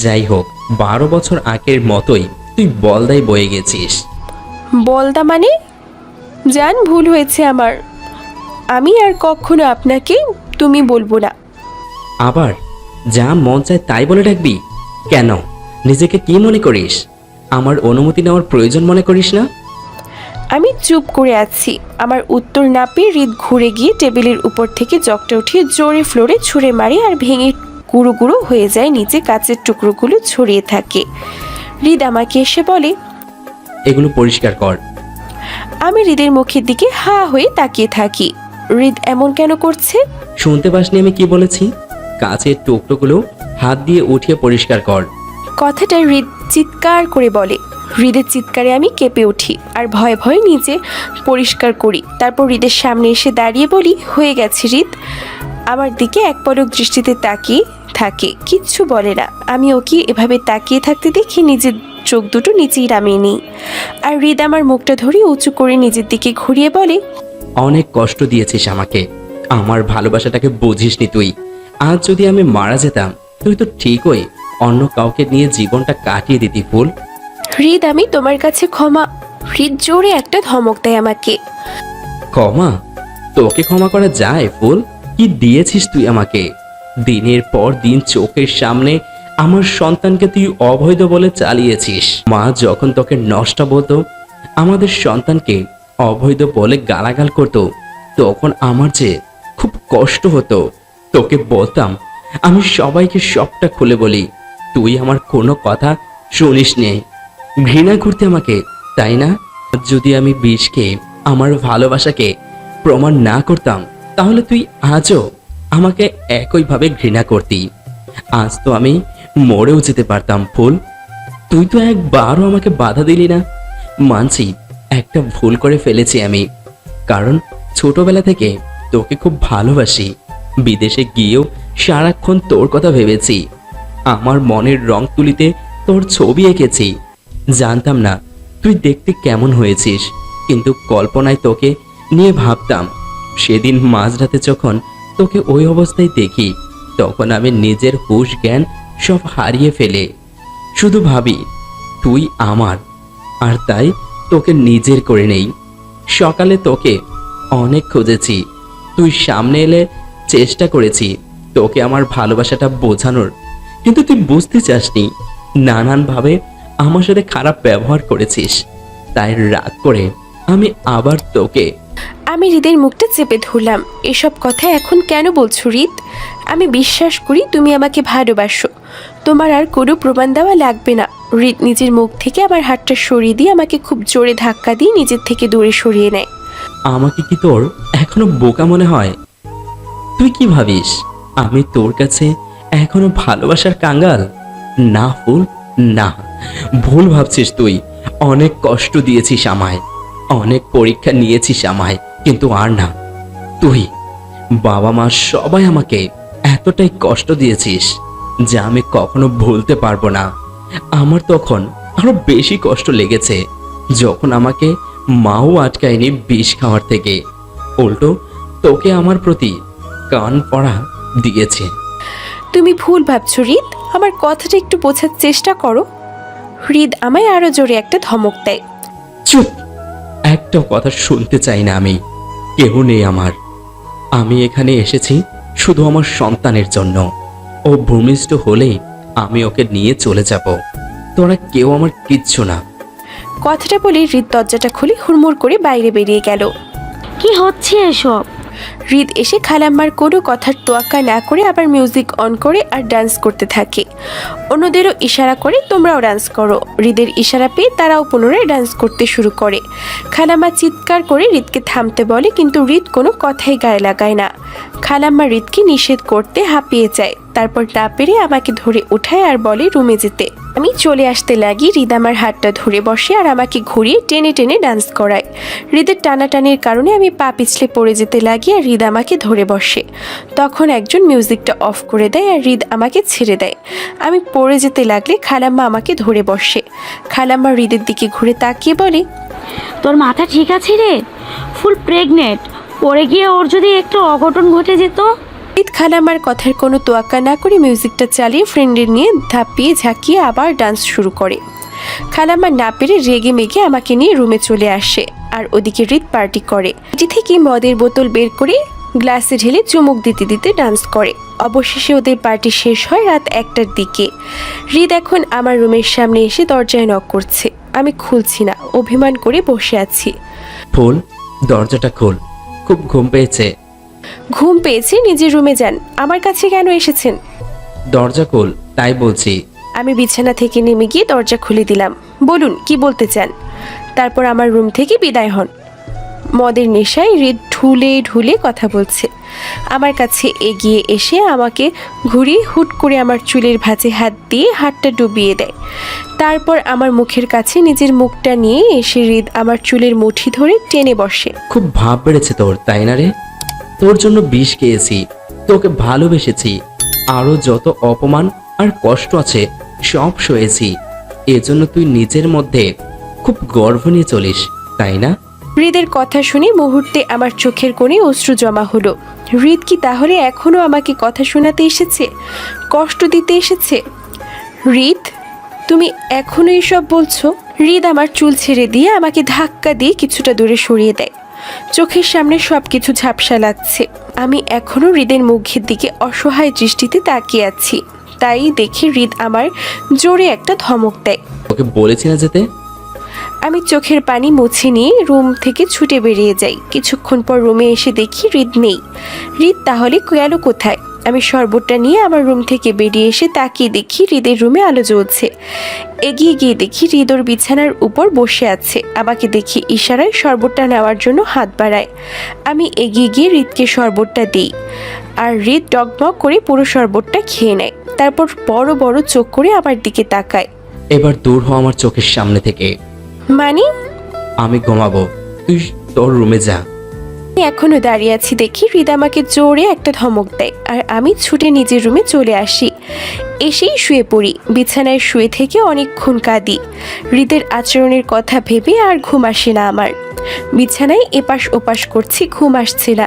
যাই হোক, 12 বছর আগের মতোই তুই বলদাই বয়ে গেছিস। বলদা মানে? জান, ভুল হয়েছে আমার। আমি আর কখনো আপনাকে তুমি বলবো না। আবার যা মন চায় তাই বলে ডাকবি কেন? নিজেকে কি মনে করিস? আমার অনুমতি নেওয়ার প্রয়োজন মনে করিস না? আমি চুপ করে আছি। আমার উত্তর না পেয়ে হৃদ ঘুরে গিয়ে টেবিলের উপর থেকে জগটা উঠিয়ে জোরে ফ্লোরে ছুঁড়ে মারে আর ভেঙে গুঁড়ো গুঁড়ো হয়ে যায়, নিচে কাচের টুকরোগুলো ছড়িয়ে থাকে। হৃদ আমাকে এসে বলে, এগুলো পরিষ্কার কর। আমি হৃদের মুখের দিকে হা হয়ে তাকিয়ে থাকি। হৃদ এমন কেন করছে? শুনতে পাসনি আমি কি বলেছি? কাচের টুকরোগুলো হাত দিয়ে উঠিয়ে পরিষ্কার কর। কথাটা হৃদ চিৎকার করে বলে। হৃদের চিৎকারে আমি কেঁপে উঠি আর ভয়ে ভয়ে নিজে পরিষ্কার করি। তারপর হৃদের সামনে এসে দাঁড়িয়ে বলি, হয়ে গেছে হৃদ। আমার দিকে এক পলক দৃষ্টিতে তাকিয়ে থাকে, কিচ্ছু বলে না। আমি ওকে এভাবে তাকিয়ে থাকতে দেখি নিজের চোখ দুটো নিচেই নামিয়ে নিই। আর হৃদ আমার মুখটা ধরে উঁচু করে নিজের দিকে ঘুরিয়ে বলে, অনেক কষ্ট দিয়েছিস আমাকে, আমার ভালোবাসাটাকে বুঝিসনি তুই। আজ যদি আমি মারা যেতাম তুই তো ঠিকই অন্য কাউকে নিয়ে জীবনটা কাটিয়ে দিতি ফুল। হৃদ আমি তোমার কাছে ক্ষমা। হৃদ জোরে একটা ধমক দেয় আমাকে। ক্ষমা? তোকে ক্ষমা করা যায় ফুল? কি দিয়েছিস তুই আমাকে? দিনের পর দিন চোখের সামনে আমার সন্তানকে তুই অবৈধ বলে চালিয়েছিস। মা যখন তোকে নষ্ট বলতো, আমাদের সন্তানকে অবৈধ বলে গালাগাল করতো, তখন আমার যে খুব কষ্ট হতো। তোকে বলতাম আমি সবাইকে সবটা খুলে বলি, তুই আমার কোনো কথা শুনিস নে। ঘৃণা করতে আমাকে, তাই না? যদি আমি বিষকে আমার ভালোবাসাকে প্রমাণ না করতাম, তাহলে তুই আজও আমাকে একইভাবে ঘৃণা করতি। আজ তো আমি মরেও যেতে পারতাম ফুল। তুই তো একবারও আমাকে বাধা দিলি না। মানছি একটা ভুল করে ফেলেছি আমি, কারণ ছোটবেলা থেকে তোকে খুব ভালোবাসি। বিদেশে গিয়েও সারাক্ষণ তোর কথা ভেবেছি। আমার মনের রং তুলিতে তোর ছবি এঁকেছি। জানতাম না তুই দেখতে কেমন হয়েছিস, কিন্তু কল্পনায় তোকে নিয়ে ভাবতাম। সেদিন মাঝরাতে যখন তোকে ওই অবস্থায় দেখি, তখন আমি নিজের হুঁশ জ্ঞান সব হারিয়ে ফেলে শুধু ভাবি তুই আমার, আর তাই তোকে নিজের করে নেই। সকালে তোকে অনেক খুঁজেছি, তুই সামনে এলে চেষ্টা করেছি তোকে আমার ভালোবাসাটা বোঝানোর, কিন্তু তুই বুঝতে চাসনি। নানানভাবে আমার সাথে খারাপ ব্যবহার করেছিস, তাই রাগ করে আমি আবার তোকে। আমি হৃদের মুখটা চেপে ধরলাম। এসব কথা এখন কেন বলছো হৃদ? আমি বিশ্বাস করি তুমি আমাকে ভালোবাসো। তোমার আর কোনো প্রমাণ দেওয়া লাগবে না। হৃদ নিজের মুখ থেকে আমার হাতটা সরিয়ে দিয়ে আমাকে খুব জোরে ধাক্কা দিয়ে নিজের থেকে দূরে সরিয়ে নেয়। আমাকে কি তোর এখনো বোকা মনে হয়? তুই কি ভাবিস আমি তোর কাছে এখনো ভালোবাসার কাঙ্গাল? না ফুল, না, ভুল ভাবছিস তুই। অনেক কষ্ট দিয়েছিস আমায়, অনেক পরীক্ষা নিয়েছিস আমায়, কিন্তু আর না। তুই, বাবা মা সবাই আমাকে এতটাই কষ্ট দিয়েছিস যা আমি কখনো ভুলতে পারবো না। আমার তখন আরো বেশি কষ্ট লেগেছে যখন আমাকে মাও আটকায়নি বিষ খাওয়ার থেকে, উল্টো তোকে আমার প্রতি কান পড়া দিয়েছে। তুমি ভুল ভাবছো হৃদ, আমার কথাটা একটু বোঝার চেষ্টা করো। হৃদ আমায় আরো জোরে একটা ধমক দেয়। চুপ, একটা কথা শুনতে চাই না আমি। কেউ নেই আমার। আমি এখানে এসেছি শুধু আমার সন্তানের জন্য। ও ভূমিষ্ঠ হলেই আমি ওকে নিয়ে চলে যাব। তোরা কেউ আমার কিচ্ছু না। কথাটা বলে হৃদ দরজাটা খুলে হুড়মুড় করে বাইরে বেরিয়ে গেল। কি হচ্ছে এসব? হৃদ এসে খালাম্মার কোনো কথার তোয়াক্কা না করে আবার মিউজিক অন করে আর ডান্স করতে থাকে। অন্যদেরও ইশারা করে তোমরাও ডান্স করো। হৃদের ইশারা পেয়ে তারাও পুনরায় ডান্স করতে শুরু করে। খালাম্মা চিৎকার করে হৃদকে থামতে বলে, কিন্তু হৃদ কোনো কথাই গায়ে লাগায় না। খালাম্মা হৃদকে নিষেধ করতে হাঁপিয়ে যায়, তারপর না পেরে আমাকে ধরে উঠায় আর বলে রুমে যেতে। আমি চলে আসতে লাগি। হৃদ আমার হাতটা ধরে বসে আর আমাকে ঘুরিয়ে টেনে টেনে ডান্স করায়। হৃদের টানাটানির কারণে আমি পা পিছলে পড়ে যেতে লাগি আর হৃদ আমাকে ধরে বসে। তখন একজন মিউজিকটা অফ করে দেয় আর হৃদ আমাকে ছেড়ে দেয়। আমি পড়ে যেতে লাগলে খালাম্মা আমাকে ধরে বসে। খালাম্মা হৃদের দিকে ঘুরে তাকিয়ে বলে, তোর মাথা ঠিক আছে রে? ফুল প্রেগনেন্ট, পড়ে গিয়ে ওর যদি একটু অঘটন ঘটে যেত। হৃদ খালাম্মার কথার কোনো তোয়াক্কা না করে মিউজিকটা চালিয়ে ফ্রেন্ডের নিয়ে ধাপিয়ে ঝাঁকিয়ে আবার ডান্স শুরু করে। খালাম্মা না পেরে রেগে মেগে আমাকে নিয়ে রুমে চলে আসে আর ওদিকে হৃদ পার্টি করে। এটি থেকে মদের বোতল বের করে গ্লাসে ঢেলে চুমুক দিতে দিতে ডান্স করে। অবশেষে ওদের পার্টি শেষ হয় রাত 1টার দিকে। হৃদ এখন আমার রুমের সামনে এসে দরজায় নক করছে। আমি খুলছি না, অভিমান করে বসে আছি। ফুল, দরজাটা খোল, খুব ঘুম পেয়েছে। ঘুম পেয়েছে? নিজের রুমে যান, আমার কাছে কেন এসেছেন? দরজা খোল, তাই বলছি। আমি বিছানা থেকে নেমে গিয়ে দরজা খুলে দিলাম। বলুন কি বলতে চান। তারপর আমার রুম থেকে বিদায় হন। মদের নেশায় হৃদ ঢুলে ঢুলে কথা বলছে। আমার কাছে এগিয়ে এসে আমাকে ঘুরিয়ে হুট করে আমার চুলের ভাঁজে হাত দিয়ে হাতটা ডুবিয়ে দেয়। তারপর আমার মুখের কাছে নিজের মুখটা নিয়ে এসে হৃদ আমার চুলের মুঠি ধরে টেনে বসে। খুব ভাব বেড়েছে তোর, তাই না রে? তোর জন্য বিষ খেয়েছি, তোকে ভালোবেসেছি, আরো যত অপমান আর কষ্ট আছে সব সয়েছি। এজন্য তুই নিজের মধ্যে খুব গর্ব নিয়ে চলিস, তাই না? হৃদের কথা শুনে মুহূর্তে আমার চোখের কোণে অশ্রু জমা হলো। হৃদ কি তাহলে এখনো আমাকে কথা শোনাতে এসেছে, কষ্ট দিতে এসেছে? হৃদ, তুমি এখনো এসব বলছো? হৃদ আমার চুল ছেড়ে দিয়ে আমাকে ধাক্কা দিয়ে কিছুটা দূরে সরিয়ে দেয়। চোখের সামনে সব কিছু ঝাপসা লাগছে। আমি এখনো হৃদের মুখের দিকে অসহায় দৃষ্টিতে তাকিয়ে আছি। তাই দেখে হৃদ আমার জোরে একটা ধমক দেয়। ওকে বলেছি না যেতে। আমি চোখের পানি মুছে নিয়ে রুম থেকে ছুটে বেরিয়ে যাই। কিছুক্ষণ পর রুমে এসে দেখি হৃদ নেই। হৃদ তাহলে গেল কোথায়? আমি শরবতটা নিয়ে আমার রুম থেকে বেরিয়ে এসে তাকিয়ে দেখি হৃদের রুমে আলো জ্বলছে। এগিয়ে গিয়ে দেখি হৃদ ওর বিছানার উপর বসে আছে। আমাকে দেখি ইশারায় শরবতটা নেওয়ার জন্য হাত বাড়ায়। আমি এগিয়ে গিয়ে হৃদকে শরবতটা দিই, আর হৃদ ডগমগ করে পুরো শরবতটা খেয়ে নেয়। তারপর বড় বড় চোখ করে আমার দিকে তাকায়। এবার দূর হ আমার চোখের সামনে থেকে। মানে? আমি ঘুমাবো, তুই তোর রুমে যা। আমি এখনো দাঁড়িয়ে আছি দেখি হৃদ আমাকে জোরে একটা ধমক দেয়, আর আমি ছুটে নিজের রুমে চলে আসি। এসেই শুয়ে পড়ি। বিছানায় শুয়ে থেকে অনেকক্ষণ কাঁদি। হৃদের আচরণের কথা ভেবে আর ঘুম আসে না আমার। বিছানায় এপাশ ওপাশ করছি, ঘুম আসছে না।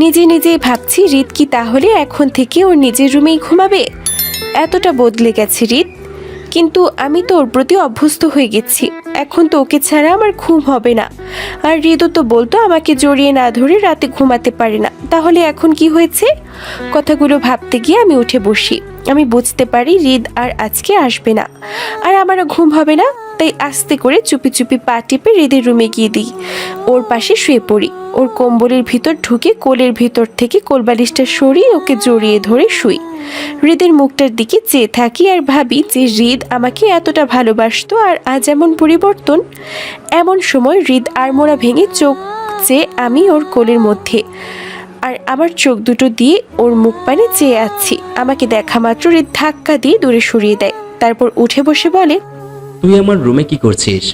নিজে নিজেই ভাবছি হৃদ কি তাহলে এখন থেকে ওর নিজের রুমেই ঘুমাবে? এতটা বদলে গেছে হৃদ। কিন্তু আমি তো ওর প্রতি অভ্যস্ত হয়ে গেছি। এখন তো ওকে ছাড়া আমার ঘুম হবে না। আর হৃদও তো বলতো আমাকে জড়িয়ে না ধরে রাতে ঘুমাতে পারে না। তাহলে এখন কি হয়েছে? কথাগুলো ভাবতে গিয়ে আমি উঠে বসি। আমি বুঝতে পারি হৃদ আর আজকে আসবে না, আর আমারও ঘুম হবে না। তাই আস্তে করে চুপি চুপি পা টিপে হৃদের রুমে গিয়ে দিই। ওর পাশে শুয়ে পড়ি। ওর কম্বলের ভিতর ঢুকে কোলের ভিতর থেকে কোলবালিশটা সরিয়ে ওকে জড়িয়ে ধরে শুই। হৃদের মুখটার দিকে চেয়ে থাকি আর ভাবি যে হৃদ আমাকে এতটা ভালোবাসতো, আর আজ এমন পরিবর্তন। এমন সময় হৃদ আড়মোড়া ভেঙে চোখ চেয়ে আমি ওর কোলের মধ্যে, আর আমার চোখ দুটো দিয়ে ওর মুখ পানে চেয়ে আছি। আমাকে দেখা মাত্র হৃদ ধাক্কা দিয়ে দূরে সরিয়ে দেয়। তারপর উঠে বসে বলে, তুই আমার রুমে কি করছিস?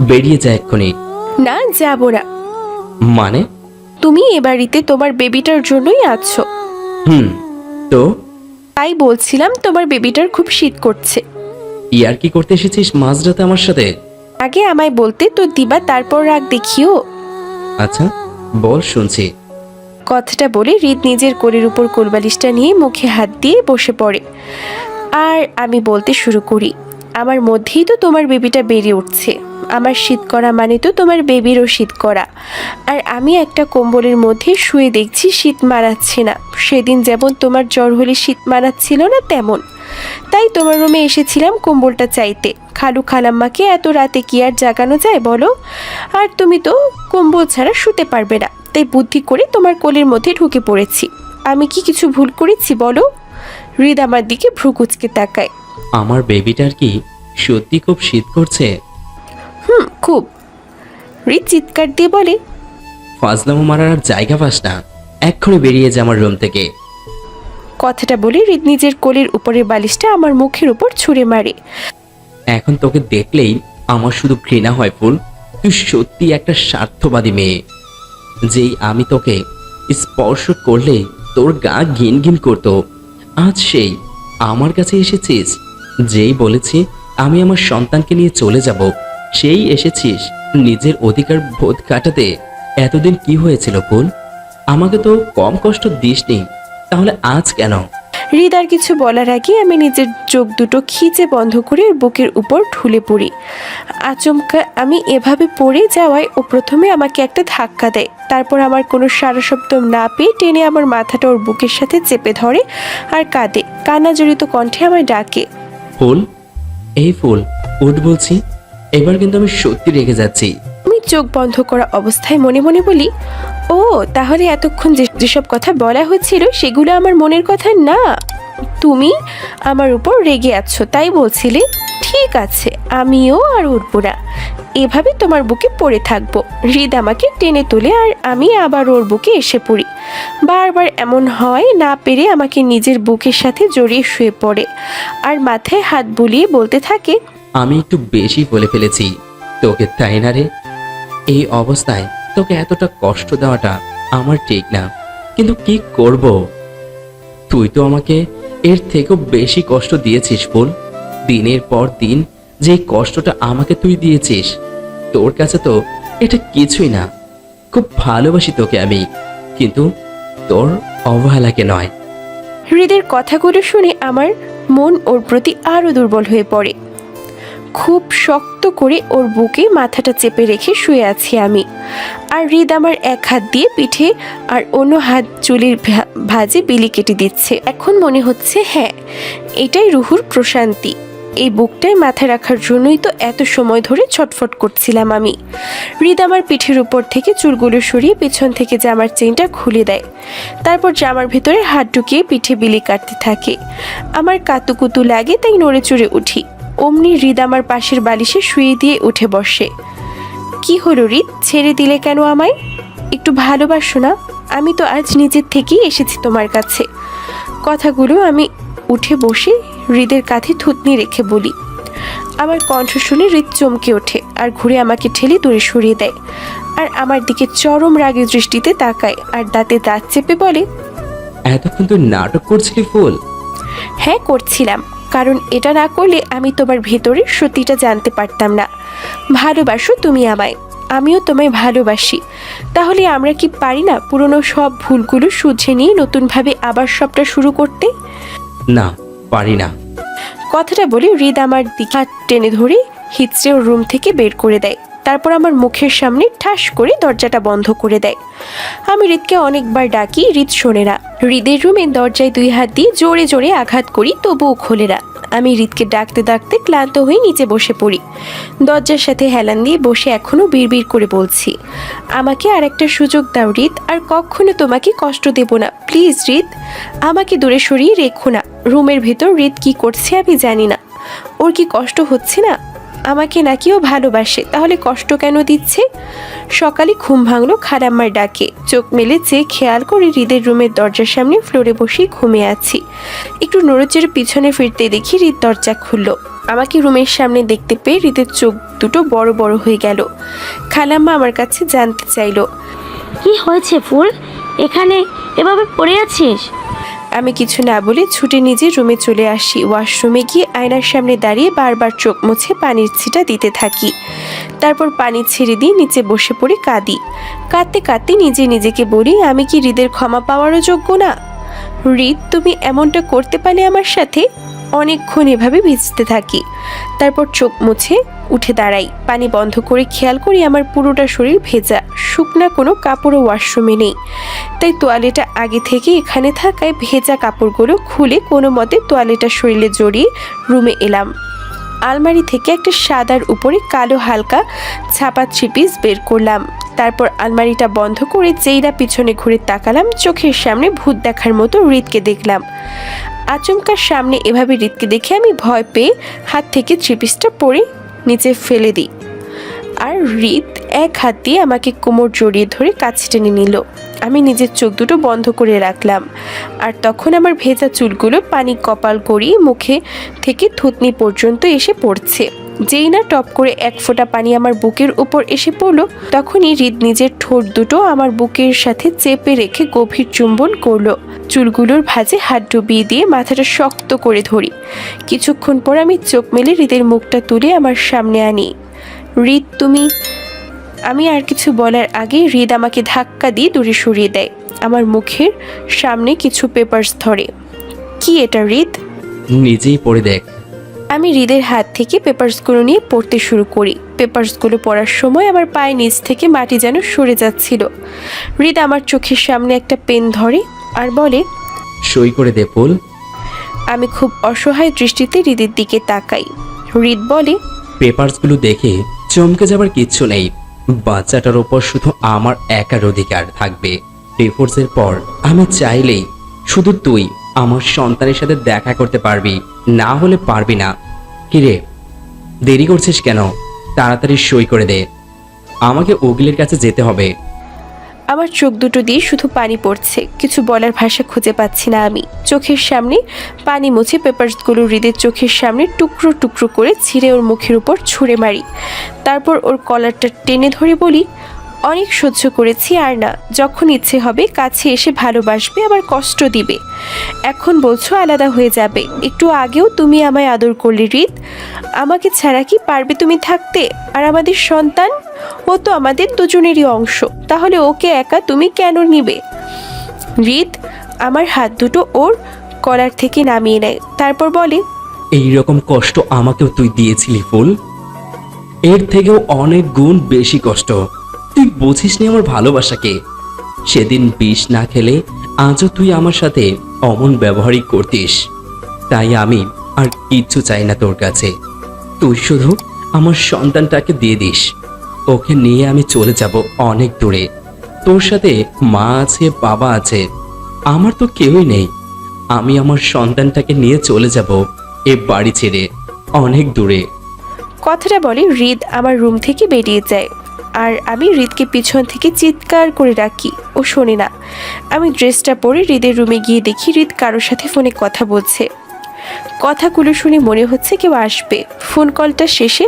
বেরিয়ে যা এক্ষুনি। না, যাবো না। মানে? তুমি এ বাড়িতে তোমার বেবিটার জন্যই আছো। তো তাই বলছিলাম তোমার বেবিটার খুব শীত করছে। ইয়ার কি করতে এসেছিস মাঝরাতে আমার সাথে? আগে আমায় বলতে তো দিবা, তারপর রাগ দেখিও। আচ্ছা বল, শুনছি। কথাটা বলে হৃদ নিজের কোলের উপর কোলবালিশটা নিয়ে মুখে হাত দিয়ে বসে পড়ে। আর আমি বলতে শুরু করি, আমার মধ্যেই তো তোমার বেবিটা বেড়ে উঠছে। আমার শীত করা মানে তো তোমার বেবিরও শীত করা। আর আমি একটা কম্বলের মধ্যে শুয়ে দেখছি শীত মানাচ্ছে না। সেদিন যেমন তোমার জ্বর হলে শীত মানাচ্ছিল না, তেমন। তাই তোমার রুমে এসেছিলাম কম্বলটা চাইতে। খালু খালাম্মাকে এত রাতে কি আর জাগানো যায় বলো? আর তুমি তো কম্বল ছাড়া শুতে পারবে না। তাই বুদ্ধি করে তোমার কোলের মধ্যে ঢুকে পড়েছি। আমি কি কিছু ভুল করেছি বলো? হৃদ আমার দিকে ভ্রু কুঁচকে তাকায়। আমার বেবিটার কি সত্যি খুব শীত করছে? খুব। হৃদ চিৎকার দিয়ে বলে, ফাজলামো মারার আর জায়গা পাস না, এক্ষুনি বেরিয়ে যা আমার রুম থেকে। কথাটা বলে হৃদ নিজের কোলের উপরের বালিশটা আমার মুখের উপর ছুঁড়ে মারে। এখন তোকে দেখলেই আমার শুধু ঘৃণা হয় ফুল। তুই সত্যি একটা স্বার্থবাদী মেয়ে। যেই আমি তোকে স্পর্শ করলে তোর গা ঘিন ঘিন করতো, আজ সেই আমার কাছে এসেছিস। যেই বলেছি আমি আমার সন্তানকে নিয়ে চলে যাব, সেই এসেছিস নিজের অধিকার বোধ কাটাতে। এতদিন কি হয়েছিল ফুল? আমাকে তো কম কষ্ট দিসনি, তাহলে আজ কেন? হৃদ আর কিছু বলার আগে আমি নিজের চোখ দুটো খিচে বন্ধ করে ওর বুকের উপর ঢুলে পড়ি। আচমকা আমি এভাবে পড়ে যাওয়ায় ও প্রথমে আমাকে একটা ধাক্কা দেয়। তারপর আমার কোনো সারা শব্দ না পেয়ে টেনে আমার মাথাটা ওর বুকের সাথে চেপে ধরে আর কাঁদে। কান্না জড়িত কণ্ঠে আমায় ডাকে, ফুল, এই ফুল, উঠ বলছি। এবার কিন্তু আমি সত্যি রেগে যাচ্ছি। আমি চোখ বন্ধ করা অবস্থায় মনে মনে বলি, ও তাহলে এতক্ষণ যেসব কথা বলা হচ্ছিল সেগুলো আমার মনের কথা না। তুমি আমার উপর রেগে আছো তাই বলছিলে। ঠিক আছে, আমিও আর উঠবো না। এভাবে তোমার বুকে পড়ে থাকবো। হৃদ আমাকে টেনে তোলে আর আমি আবার ওর বুকে এসে পড়ি। বারবার এমন হয়, না পেরে আমাকে নিজের বুকের সাথে জড়িয়ে শুয়ে পড়ে আর মাথায় হাত বুলিয়ে বলতে থাকে, আমি একটু বেশি বলে ফেলেছি তোকে, তাই না রে? এই অবস্থায় তোকে এতটা কষ্ট দেওয়াটা আমার ঠিক না, কিন্তু কি করব? তুই তো আমাকে এর থেকেও বেশি কষ্ট দিয়েছিস ফুল। দিনের পর দিন যে কষ্টটা আমাকে তুই দিয়েছিস, তোর কাছে তো এটা কিছুই না। খুব ভালোবাসি তোকে আমি, কিন্তু তোর অবহেলাকে নয়। হৃদের কথাগুলো শুনে আমার মন ওর প্রতি আরো দুর্বল হয়ে পড়ে। খুব শক্ত করে ওর বুকে মাথাটা চেপে রেখে শুয়ে আছি আমি, আর হৃদ আমার এক হাত দিয়ে পিঠে আর অন্য হাত চুলের ভাঁজে বিলি কেটে দিচ্ছে। এখন মনে হচ্ছে, হ্যাঁ, এটাই রুহুর প্রশান্তি। এই বুকটায় মাথা রাখার জন্যই তো এত সময় ধরে ছটফট করছিলাম আমি। হৃদ আমার পিঠের উপর থেকে চুলগুলো সরিয়ে পেছন থেকে জামার চেইনটা খুলে দেয়, তারপর জামার ভেতরে হাত ঢুকিয়ে পিঠে বিলি কাটতে থাকে। আমার কাতুকুতু লাগে, তাই নড়ে চড়ে উঠি। অমনি হৃদ আমার পাশের বালিশে শুয়ে দিয়ে উঠে বসে। কি হলো হৃদ, ছেড়ে দিলে কেন আমায়? একটু ভালোবাসো না? আমি তো আজ নিজের থেকেই এসেছি তোমার কাছে। কথাগুলো আমি উঠে বসে হৃদের কাঁধে থুতনি রেখে বলি। আমার কণ্ঠ শুনে হৃদ চমকে ওঠে আর ঘুরে আমাকে ঠেলে দূরে সরিয়ে দেয়, আর আমার দিকে চরম রাগের দৃষ্টিতে তাকায় আর দাঁতে দাঁত চেপে বলে, এতক্ষণ তুই নাটক করছিলি ফুল? হ্যাঁ, করছিলাম, কারণ এটা না করলে আমি তোমার ভেতরের সত্যিটা জানতে পারতাম না। ভালোবাসো তুমি আমায়, আমিও তোমায় ভালোবাসি। তাহলে আমরা কি পারি না পুরনো সব ভুলগুলো শুধরে নিয়ে নতুনভাবে আবার সবটা শুরু করতে? না, পারি না। কথাটা বলে হৃদ আমার দিকে হাত টেনে ধরে হিচড়ে ওর রুম থেকে বের করে দেয়। তারপর আমার মুখের সামনে ঠাস করে দরজাটা বন্ধ করে দেয়। আমি হৃদকে অনেকবার ডাকি, হৃদ শোনে না। হৃদের রুমে দরজায় 2 হাত দিয়ে জোরে জোরে আঘাত করি, তবুও খোলে না। আমি হৃদকে ডাকতে ডাকতে ক্লান্ত হয়ে নিচে বসে পড়ি। দরজার সাথে হেলান দিয়ে বসে এখনো বিড়বিড় করে বলছি, আমাকে আর একটা সুযোগ দাও হৃদ, আর কখনো তোমাকে কষ্ট দেব না। প্লিজ হৃদ, আমাকে দূরে সরিয়ে রেখো না। রুমের ভেতর হৃদ কি করছে আমি জানি না। ওর কি কষ্ট হচ্ছে না? আমাকে নাকি ও ভালোবাসে, তাহলে কষ্ট কেন দিচ্ছে? সকালে ঘুম ভাঙলো খালাম্মার ডাকে। চোখ মেলে চেয়ে খেয়াল করে হৃদের রুমের দরজার সামনে ফ্লোরে বসে ঘুমিয়ে আছি। একটু নড়েচড়ে পিছনে ফিরতে দেখি হৃদ দরজা খুললো। আমাকে রুমের সামনে দেখতে পেয়ে হৃদের চোখ দুটো বড় বড় হয়ে গেল। খালাম্মা আমার কাছে জানতে চাইলো, কি হয়েছে ফুল, এখানে এভাবে পড়ে আছিস? আমি কিছু না বলে ছুটে নিজের রুমে চলে আসি। ওয়াশরুমে গিয়ে আয়নার সামনে দাঁড়িয়ে বারবার চোখ মুছে পানির ছিটা দিতে থাকি। তারপর পানি ছেড়ে দিয়ে নিচে বসে পড়ে কাঁদি। কাঁদতে কাঁদতে নিজেকে বলি, আমি কি হৃদের ক্ষমা পাওয়ারও যোগ্য না? হৃদ, তুমি এমনটা করতে পারলে আমার সাথে? অনেকক্ষণ এভাবে ভিজতে থাকি। তারপর চোখ মুছে উঠে দাঁড়াই। পানি বন্ধ করে খেয়াল করি আমার পুরোটা শরীর ভেজা, শুকনা কোনো কাপড়ও ওয়াশরুমে নেই। তাই তোয়ালেটা আগে থেকে এখানে থাকায় ভেজা কাপড়গুলো খুলে কোনো মতে তোয়ালেটা শরীরে জড়িয়ে রুমে এলাম। আলমারি থেকে একটা সাদার উপরে কালো হালকা ছাপা 3 পিস বের করলাম। তারপর আলমারিটা বন্ধ করে যেইরা পিছনে ঘুরে তাকালাম, চোখের সামনে ভূত দেখার মতো হৃদকে দেখলাম। আচমকার সামনে এভাবে হৃদকে দেখে আমি ভয় পেয়ে হাত থেকে 3 পিসটা পরে নিচে ফেলে দিই, আর হৃদ এক হাত দিয়ে আমাকে কোমর জড়িয়ে ধরে কাছে টেনে নিল। আমি নিজের চোখ দুটো বন্ধ করে রাখলাম, আর তখন আমার ভেজা চুলগুলো পানি কপাল গড়িয়ে মুখে থেকে থুতনি পর্যন্ত এসে পড়ছে। যেই না টপ করে 1 ফোঁটা পানি আমার বুকের উপর এসে পড়লো, তখনই হৃদ নিজের ঠোঁট দুটো আমার বুকের সাথে চেপে রেখে গভীর চুম্বন করলো। চুলগুলোর ভাঁজে হাত ডুবিয়ে দিয়ে মাথাটা শক্ত করে ধরি। কিছুক্ষণ পর আমি চোখ মেলে হৃদের মুখটা তুলে আমার সামনে আনি। হৃদ, তুমি... আমি আর কিছু বলার আগে হৃদ আমাকে ধাক্কা দিয়ে দূরে সরিয়ে দেয়। আমার মুখের সামনে কিছু পেপারস ধরে। কি এটা হৃদ? নিজেই পড়ে দেখ। আমি হৃদের হাত থেকে পেপারসগুলো নিয়ে পড়তে শুরু করি। পেপারসগুলো পড়ার সময় আমার পায়ের নিচ থেকে মাটি যেন সরে যাচ্ছিল। হৃদ আমার চোখের সামনে একটা পেন ধরে আর বলে, সই করে দে ফুল। আমি খুব অসহায় দৃষ্টিতে হৃদের দিকে তাকাই। হৃদ বলে, পেপারসগুলো দেখে চমকে যাবার কিচ্ছু নেই। বাচ্চাটার ওপর শুধু আমার একার অধিকার থাকবে। ডিভোর্সের পর আমি চাইলেই শুধু তুই আমার সন্তানের সাথে দেখা করতে পারবি, না হলে পারবি না। কিরে, দেরি করছিস কেন? তাড়াতাড়ি সই করে দে, আমাকে উকিলের কাছে যেতে হবে। আমার চোখ দুটো দিয়ে শুধু পানি পড়ছে, কিছু বলার ভাষা খুঁজে পাচ্ছি না আমি। চোখের সামনে পানি মুছে পেপারসগুলো হৃদের চোখের সামনে টুকরো টুকরো করে ছিঁড়ে ওর মুখের উপর ছুঁড়ে মারি। তারপর ওর কলারটা টেনে ধরে বলি, অনেক সহ্য করেছি, আর না। যখন ইচ্ছে হবে কাছে এসে ভালোবাসবে, আবার কষ্ট দিবে। এখন বলছো আলাদা হয়ে যাবে। একটু আগেও তুমি আমায় আদর করলে হৃদ। আমাকে ছাড়া কি পারবে তুমি থাকতে? আর আমাদের সন্তান, ও তো আমাদের দুজনেরই অংশ। তাহলে ওকে একা তুমি কেন নিবে? হৃদ আমার হাত দুটো ওর কলার থেকে নামিয়ে নেয়, তারপর বলে, এই রকম কষ্ট আমাকেও তুই দিয়েছিলি ফুল, এর থেকেও অনেক গুণ বেশি কষ্ট। তুই বুঝিসনি আমার ভালোবাসাকে। সেদিন বিষ না খেলে আজও তুই আমার সাথে অমন ব্যবহারই করতিস। তাই আমি আর কিচ্ছু চাই না তোর কাছে। তুই শুধু আমার সন্তানটাকে দিয়ে দিস, ওকে নিয়ে আমি চলে যাব অনেক দূরে। তোর সাথে মা আছে, বাবা আছে, আমার তো কেউই নেই। আমি আমার সন্তানটাকে নিয়ে চলে যাব এ বাড়ি ছেড়ে অনেক দূরে। কথাটা বলে হৃদ আমার রুম থেকে বেরিয়ে যায়, আর আমি হৃদকে পিছন থেকে চিৎকার করে ডাকি, ও শোনে না। আমি ড্রেসটা পরে হৃদের রুমে গিয়ে দেখি হৃদ কারোর সাথে ফোনে কথা বলছে। কথাগুলো শুনে মনে হচ্ছে কেউ আসবে। ফোন কলটা শেষে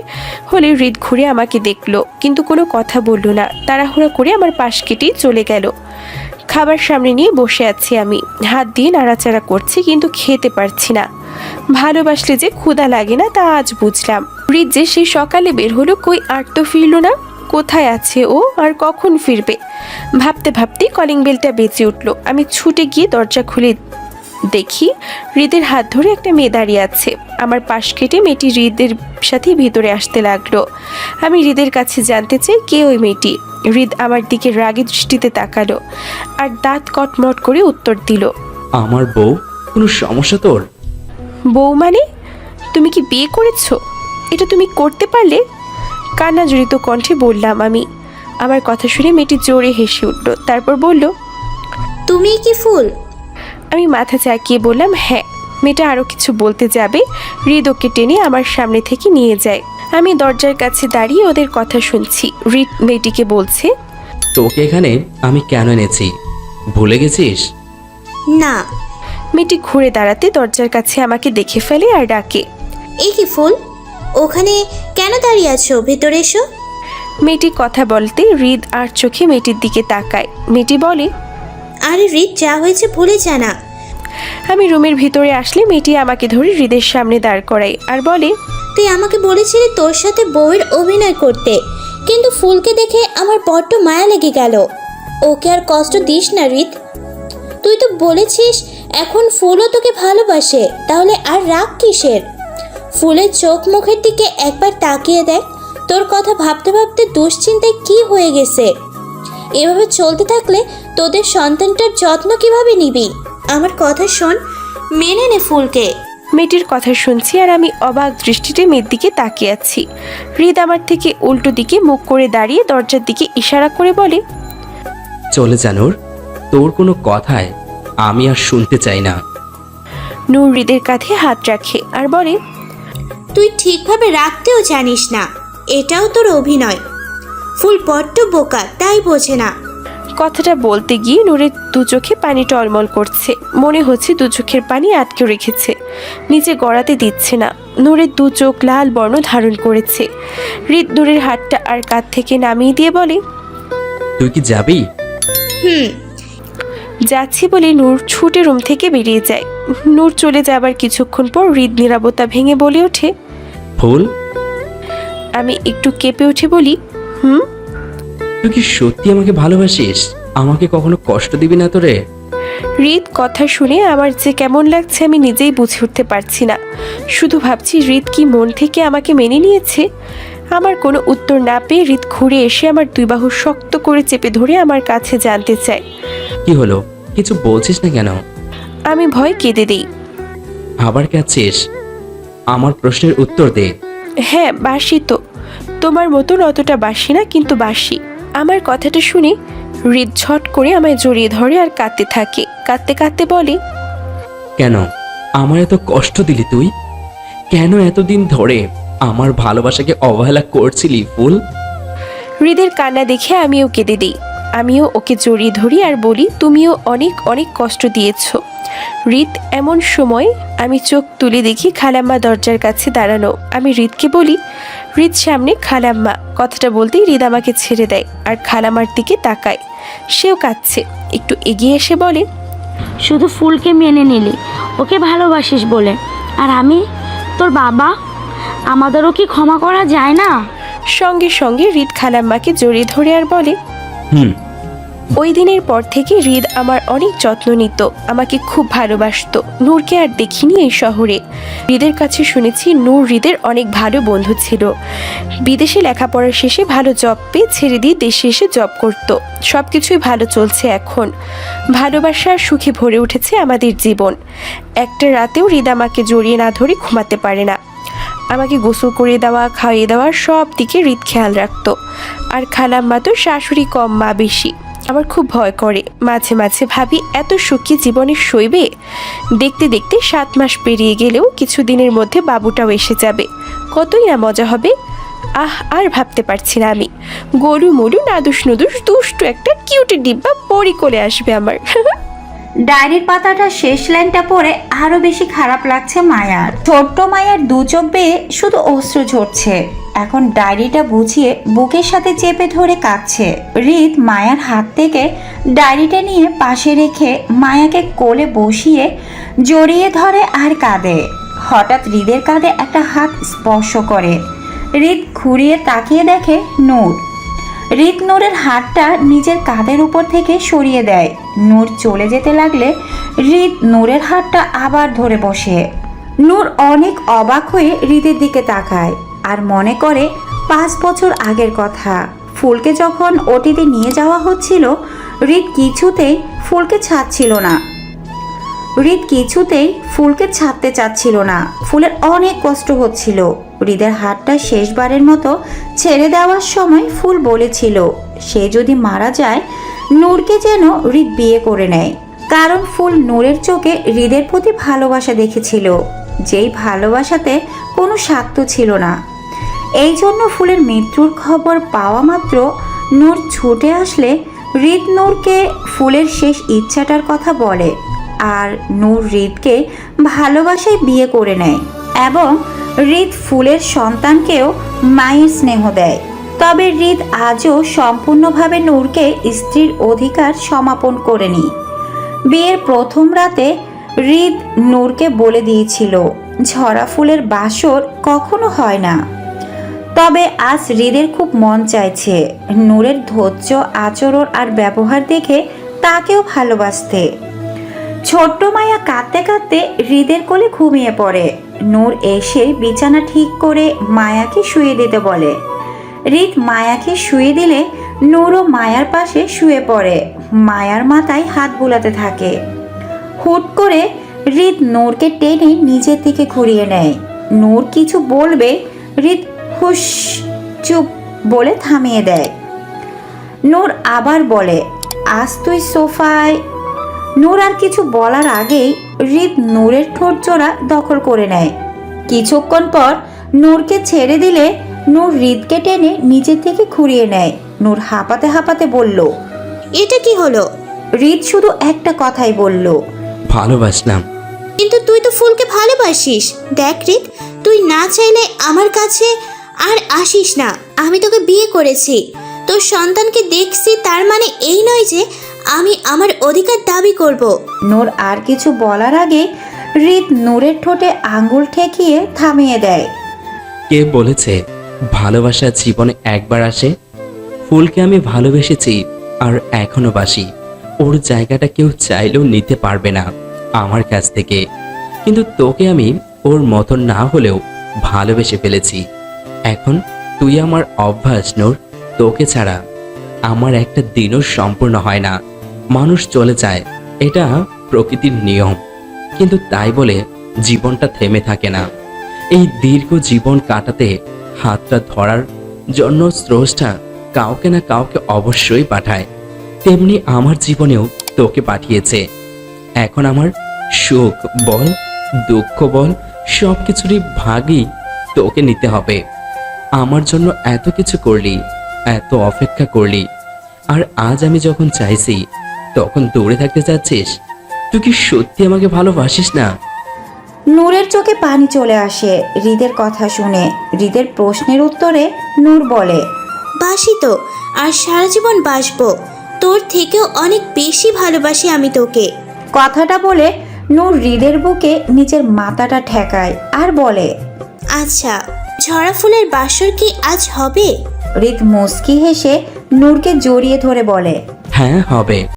হলে হৃদ ঘুরে আমাকে দেখলো, কিন্তু কোনো কথা বললো না। তাড়াহুড়া করে আমার পাশ কেটেই চলে গেল। খাবার সামনে নিয়ে বসে আছি আমি, হাত দিয়ে নাড়াচাড়া করছি, কিন্তু খেতে পারছি না। ভালোবাসলে যে ক্ষুধা লাগে না তা আজ বুঝলাম। হৃদ যে সেই সকালে বের হলো, কই আর তো ফিরলো না। কোথায় আছে ও, আর কখন ফিরবে? ভাবতে ভাবতেই কলিং বেলটা বেজে উঠলো। আমি ছুটে গিয়ে দরজা খুলে দেখি হৃদের হাত ধরে একটা মেয়ে দাঁড়িয়ে আছে। আমার পাশ কেটে মেয়েটি হৃদের সাথে ভিতরে আসতে লাগলো। আমি হৃদের কাছে জানতে চাই কে ওই মেয়েটি। হৃদ আমার দিকে রাগী দৃষ্টিতে তাকালো আর দাঁত কটমট করে উত্তর দিল, আমার বউ, কোনো সমস্যা তোর? বউ মানে? তুমি কি বিয়ে করেছো? এটা তুমি করতে পারলে? কান্না জড়িত কণ্ঠে বললাম আমি। আমার কথা শুনে মেয়েটি জোরে হেসে উঠল, তারপর বলল, তুমি কি ফুল? আমি মাথা চাকিয়ে বললাম হ্যাঁ। মেয়েটা আরও কিছু বলতে যাবে, হৃদ ওকে টেনে আমার সামনে থেকে নিয়ে যায়। আমি দরজার কাছে দাঁড়িয়ে ওদের কথা শুনছি। হৃদ মেয়েটিকে বলছে, তোকে এখানে আমি কেন এনেছি ভুলে গেছিস? না। মেয়েটি ঘুরে দাঁড়াতে দরজার কাছে আমাকে দেখে ফেলে আর ডাকে, এই কি ফুল, ওখানে কেন দাঁড়িয়ে আছো? ভেতরে এসো। মেয়েটি কথা বলতে হৃদ আর চোখে মেয়েটির দিকে তাকায়। মেয়েটি বলে, আরে হৃদ, যা হয়েছে ভুলে যা না। আমি রুমের ভিতরে আসলে মেয়েটি আমাকে ধরে হৃদের সামনে দাঁড় করায় আর বলে, তুই আমাকে বলেছিলি তোর সাথে বউয়ের অভিনয় করতে, কিন্তু ফুলকে দেখে আমার বড্ড মায়া লেগে গেল। ওকে আর কষ্ট দিস না হৃদ। তুই তো বলেছিস এখন ফুলও তোকে ভালোবাসে, তাহলে আর রাগ কিসের? ফুলের চোখ মুখের দিকে একবার তাকিয়ে দেখ। তোর কথা ভাবতে ভাবতে দুশ্চিন্তায় কি হয়ে গেছে। এভাবে চলতে থাকলে তোদের সন্তানটার যত্ন কিভাবে নিবি? আমার কথা শোন, মেনে নে ফুলকে। মেয়েটির কথা শুনছি আর আমি অবাক দৃষ্টিতে মেয়ের দিকে তাকিয়ে আছি। হৃদ আমার থেকে উল্টো দিকে মুখ করে দাঁড়িয়ে দরজার দিকে ইশারা করে বলে, চলে জানুর, তোর কোনো কথায় আমি আর শুনতে চাই না। নূর হৃদের কাঁধে হাত রাখে আর বলে, তুই ঠিকভাবে রাখতেও জানিস না, এটাও তোর অভিনয়। ফুল বড্ড বোকা, তাই বোঝে না। কথাটা বলতে গিয়ে নূরের দু চোখে পানি টলমল করছে। মনে হচ্ছে দু চোখের পানি আটকে রেখেছে, নিচে গড়াতে দিচ্ছে না। নূরের দু চোখ লাল বর্ণ ধারণ করেছে। হৃদ নূরের হাতটা আর কাঁধ থেকে নামিয়ে দিয়ে বলে, তুই কি যাবি? যাচ্ছি বলে নূর ছুটে রুম থেকে বেরিয়ে যায়। নূর চলে যাবার কিছুক্ষণ পর হৃদ নীরবতা ভেঙে বলে ওঠে, ফুল, আমি একটু কেঁপে উঠে বলি, তুই কি সত্যি আমাকে ভালোবাসিস? আমাকে কখনো কষ্ট দিবি না তোরে? হৃদ কথা শুনে আমার যে কেমন লাগছে আমি নিজেই বুঝে উঠতে পারছি না। শুধু ভাবছি হৃদ কি মন থেকে আমাকে মেনে নিয়েছে। আমার কোনো উত্তর না পেয়ে হৃদ ঘুরে এসে আমার দুই বাহু শক্ত করে চেপে ধরে আমার কাছে জানতে চায়, কি হলো, কিছু বলছিস না কেন? আমি ভয় কেঁদে দিই। আবার কাঁদছিস? আমার প্রশ্নের উত্তর দে। হ্যাঁ বাসি তো, তোমার মতন অতটা বাসি না, কিন্তু বাসি। আমার কথাটা শুনে হৃদ ঝট করে আমায় জড়িয়ে ধরে আর কাঁদতে থাকে। কাঁদতে কাঁদতে বলে, কেন আমার এত কষ্ট দিলি তুই? কেন এতদিন ধরে আমার ভালোবাসাকে অবহেলা করছিলি ফুল? হৃদের কান্না দেখে আমিও কেঁদে দিই। আমিও ওকে জড়িয়ে ধরি আর বলি, তুমিও অনেক অনেক কষ্ট দিয়েছো হৃদ। এমন সময় আমি চোখ তুলে দেখি খালাম্মা দরজার কাছে দাঁড়ানো। আমি হৃদকে বলি, হৃদ সামনে খালাম্মা। কথাটা বলতেই হৃদ আমাকে ছেড়ে দেয় আর খালাম্মার দিকে তাকায়। সেও কাঁদছে। একটু এগিয়ে এসে বলে, শুধু ফুলকে মেনে নিলি, ওকে ভালোবাসিস বলে। আর আমি, তোর বাবা, আমাদেরও কি ক্ষমা করা যায় না? সঙ্গে সঙ্গে হৃদ খালাম্মাকে জড়িয়ে ধরে আর বলে, হুম। ওই দিনের পর থেকে হৃদ আমার অনেক যত্ন নিত, আমাকে খুব ভালোবাসতো। নূরকে আর দেখিনি এই শহরে। হৃদের কাছে শুনেছি নূর হৃদের অনেক ভালো বন্ধু ছিল। বিদেশে লেখাপড়া শেষে ভালো জব পেয়ে ছেড়ে দিয়ে দেশে এসে জব করত। সব কিছুই ভালো চলছে এখন। ভালোবাসার সুখে ভরে উঠেছে আমাদের জীবন। একটা রাতেও হৃদ আমাকে জড়িয়ে না ধরে ঘুমাতে পারে না। আমাকে গোসল করে দেওয়া, খাইয়ে দেওয়া সব দিকে হৃদ খেয়াল রাখতো। আর খালাম্মা তো শাশুড়ি কম, মা বেশি। আমার খুব ভয় করে। মাঝে মাঝে ভাবি, এত সুখী জীবনে সইবে? দেখতে দেখতে 7 মাস পেরিয়ে গেলেও কিছুদিনের মধ্যে বাবুটাও এসে যাবে। কতই না মজা হবে। আর ভাবতে পারছি না আমি। গরু মরু নাদুস নুদুস দুষ্টু একটা কিউট ডিব্বা পরি করে আসবে আমার। ডায়েরির পাতাটা শেষ লাইনটা পড়ে আরো বেশি খারাপ লাগছে মায়ার। ছোট্ট মায়ার দু চোখ বেয়ে শুধু অশ্রু ঝরছে। এখন ডায়েরিটা বুঝিয়ে বুকের সাথে চেপে ধরে কাঁদছে। হৃদ মায়ার হাত থেকে ডায়েরিটা নিয়ে পাশে রেখে মায়াকে কোলে বসিয়ে জড়িয়ে ধরে আর কাঁদে। হঠাৎ হৃদের কাঁধে একটা হাত স্পর্শ করে। হৃদ ঘুরিয়ে তাকিয়ে দেখে নূর। হৃদ নূরের হাতটা নিজের কাঁধের উপর থেকে সরিয়ে দেয়। নূর চলে যেতে লাগলে হৃদ নূরের হাতটা আবার ধরে বসে। নূর অনেক অবাক হয়ে হৃদের দিকে তাকায় আর মনে করে 5 বছর আগের কথা। ফুলকে যখন ওটিতে নিয়ে যাওয়া হচ্ছিল, হৃদ কিছুতেই ফুলকে ছাড়তে চাচ্ছিল না। ফুলের অনেক কষ্ট হচ্ছিল। হৃদের হাতটা শেষবারের মতো ছেড়ে দেওয়ার সময় ফুল বলেছিল, সে যদি মারা যায় নূরকে যেন হৃদ বিয়ে করে নেয়। কারণ ফুল নূরের চোখে হৃদের প্রতি ভালোবাসা দেখেছিল, যেই ভালোবাসাতে কোনো স্বার্থ ছিল না। এই জন্য ফুলের মৃত্যুর খবর পাওয়া মাত্র নূর ছুটে আসলে হৃদ নূরকে ফুলের শেষ ইচ্ছাটার কথা বলে। আর নূর হৃদকে ভালোবাসায় বিয়ে করে নেয় এবং হৃদ ফুলের সন্তানকেও মায়ের স্নেহ দেয়। তবে হৃদ আজও সম্পূর্ণভাবে নূরকে স্ত্রীর অধিকার সমাপন করেনি। বিয়ের প্রথম রাতে হৃদ নূরকে বলে দিয়েছিল, ঝরা ফুলের বাসর কখনো হয় না। তবে আজ হৃদের খুব মন চাইছে নূরের ধৈর্য, আচরণ আর ব্যবহার দেখে তাকেও ভালোবাসতে। ছোট্ট মায়া কাঁদতে কাঁদতে হৃদের কোলে ঘুমিয়ে পড়ে। নূর এসে বিছানা ঠিক করে মায়াকে শুয়ে দিতে বলে। হৃদ মায়াকে শুয়ে দিলে নূরও মায়ার পাশে শুয়ে পড়ে। মায়ার মাথায় হাত বুলাতে থাকে। হুট করে হৃদ নূরকে টেনে নিজের দিকে ঘুরিয়ে নেয়। নূর কিছু বলবে, হৃদ হুশ, চুপ বলে থামিয়ে দেয়। নূর আবার বলে, আজ তুই সোফায়। নূর আর কিছু বলার আগেই হৃদ নূরের ঠোঁট জোড়া দখল করে নেয়। কিছুক্ষণ পর নূরকে ছেড়ে দিলে নূর হৃদকে টেনে নিজের থেকে ঘুরিয়ে নেয়। নূর হাঁপাতে হাঁপাতে বলল, এটা কি হলো? হৃদ শুধু একটা কথাই বলল, ভালোবাসলাম। কিন্তু তুই তো ফুলকে ভালোবাসিস। দেখ হৃদ, তুই না চাইলে আমার কাছে আর আসিস না। আমি তোকে বিয়ে করেছি, তোর সন্তানকে দেখছি, তার মানে এই নয় যে আমি আমার অধিকার দাবি করব। নূর আর কিছু বলার আগে হৃদ নূরের ঠোঁটে আঙ্গুল ঠেকিয়ে থামিয়ে দেয়। কে বলেছে ভালোবাসা জীবনে একবার আসে? ফুলকে আমি ভালোবেসেছি আর এখনো বাসি। ওর জায়গাটা কেউ চাইলেও নিতে পারবে না আমার কাছ থেকে। কিন্তু তোকে আমি ওর মতন না হলেও ভালোবেসে ফেলেছি। এখন তুই আমার অভ্যাস নূর। তোকে ছাড়া আমার একটা দিনও সম্পূর্ণ হয় না। মানুষ চলে যায়, এটা প্রকৃতির নিয়ম, কিন্তু তাই বলে জীবনটা থেমে থাকে না। এই দীর্ঘ জীবন কাটাতে হাতটা ধরার জন্য স্রষ্টা কাউকে না কাউকে অবশ্যই পাঠায়। তেমনি আমার জীবনেও তোকে পাঠিয়েছে। এখন আমার সুখ বল, দুঃখ বল, সব কিছুরই ভাগই তোকে নিতে হবে। আমার জন্য এত কিছু করলি, এত অপেক্ষা করলি, আর আজ আমি যখন চাইছি তখন দৌড়ে থাকতে চাচ্ছিস? তুই কি সত্যি আমাকে ভালোবাসিস না? নূরের চোখে পানি চলে আসে হৃদের কথা শুনে। হৃদের প্রশ্নের উত্তরে নূর বলে, বাসি তো, আর সারা জীবন বাসবো। তোর থেকেও অনেক বেশি ভালোবাসি আমি তোকে। কথাটা বলে নূর হৃদের বুকে নিজের মাথাটা ঠেকায় আর বলে, আচ্ছা, ঝরা ফুলের বাসর কি আজ হবে? হৃদ মুচকি হেসে নূরকে জড়িয়ে ধরে বলে, হ্যাঁ হবে।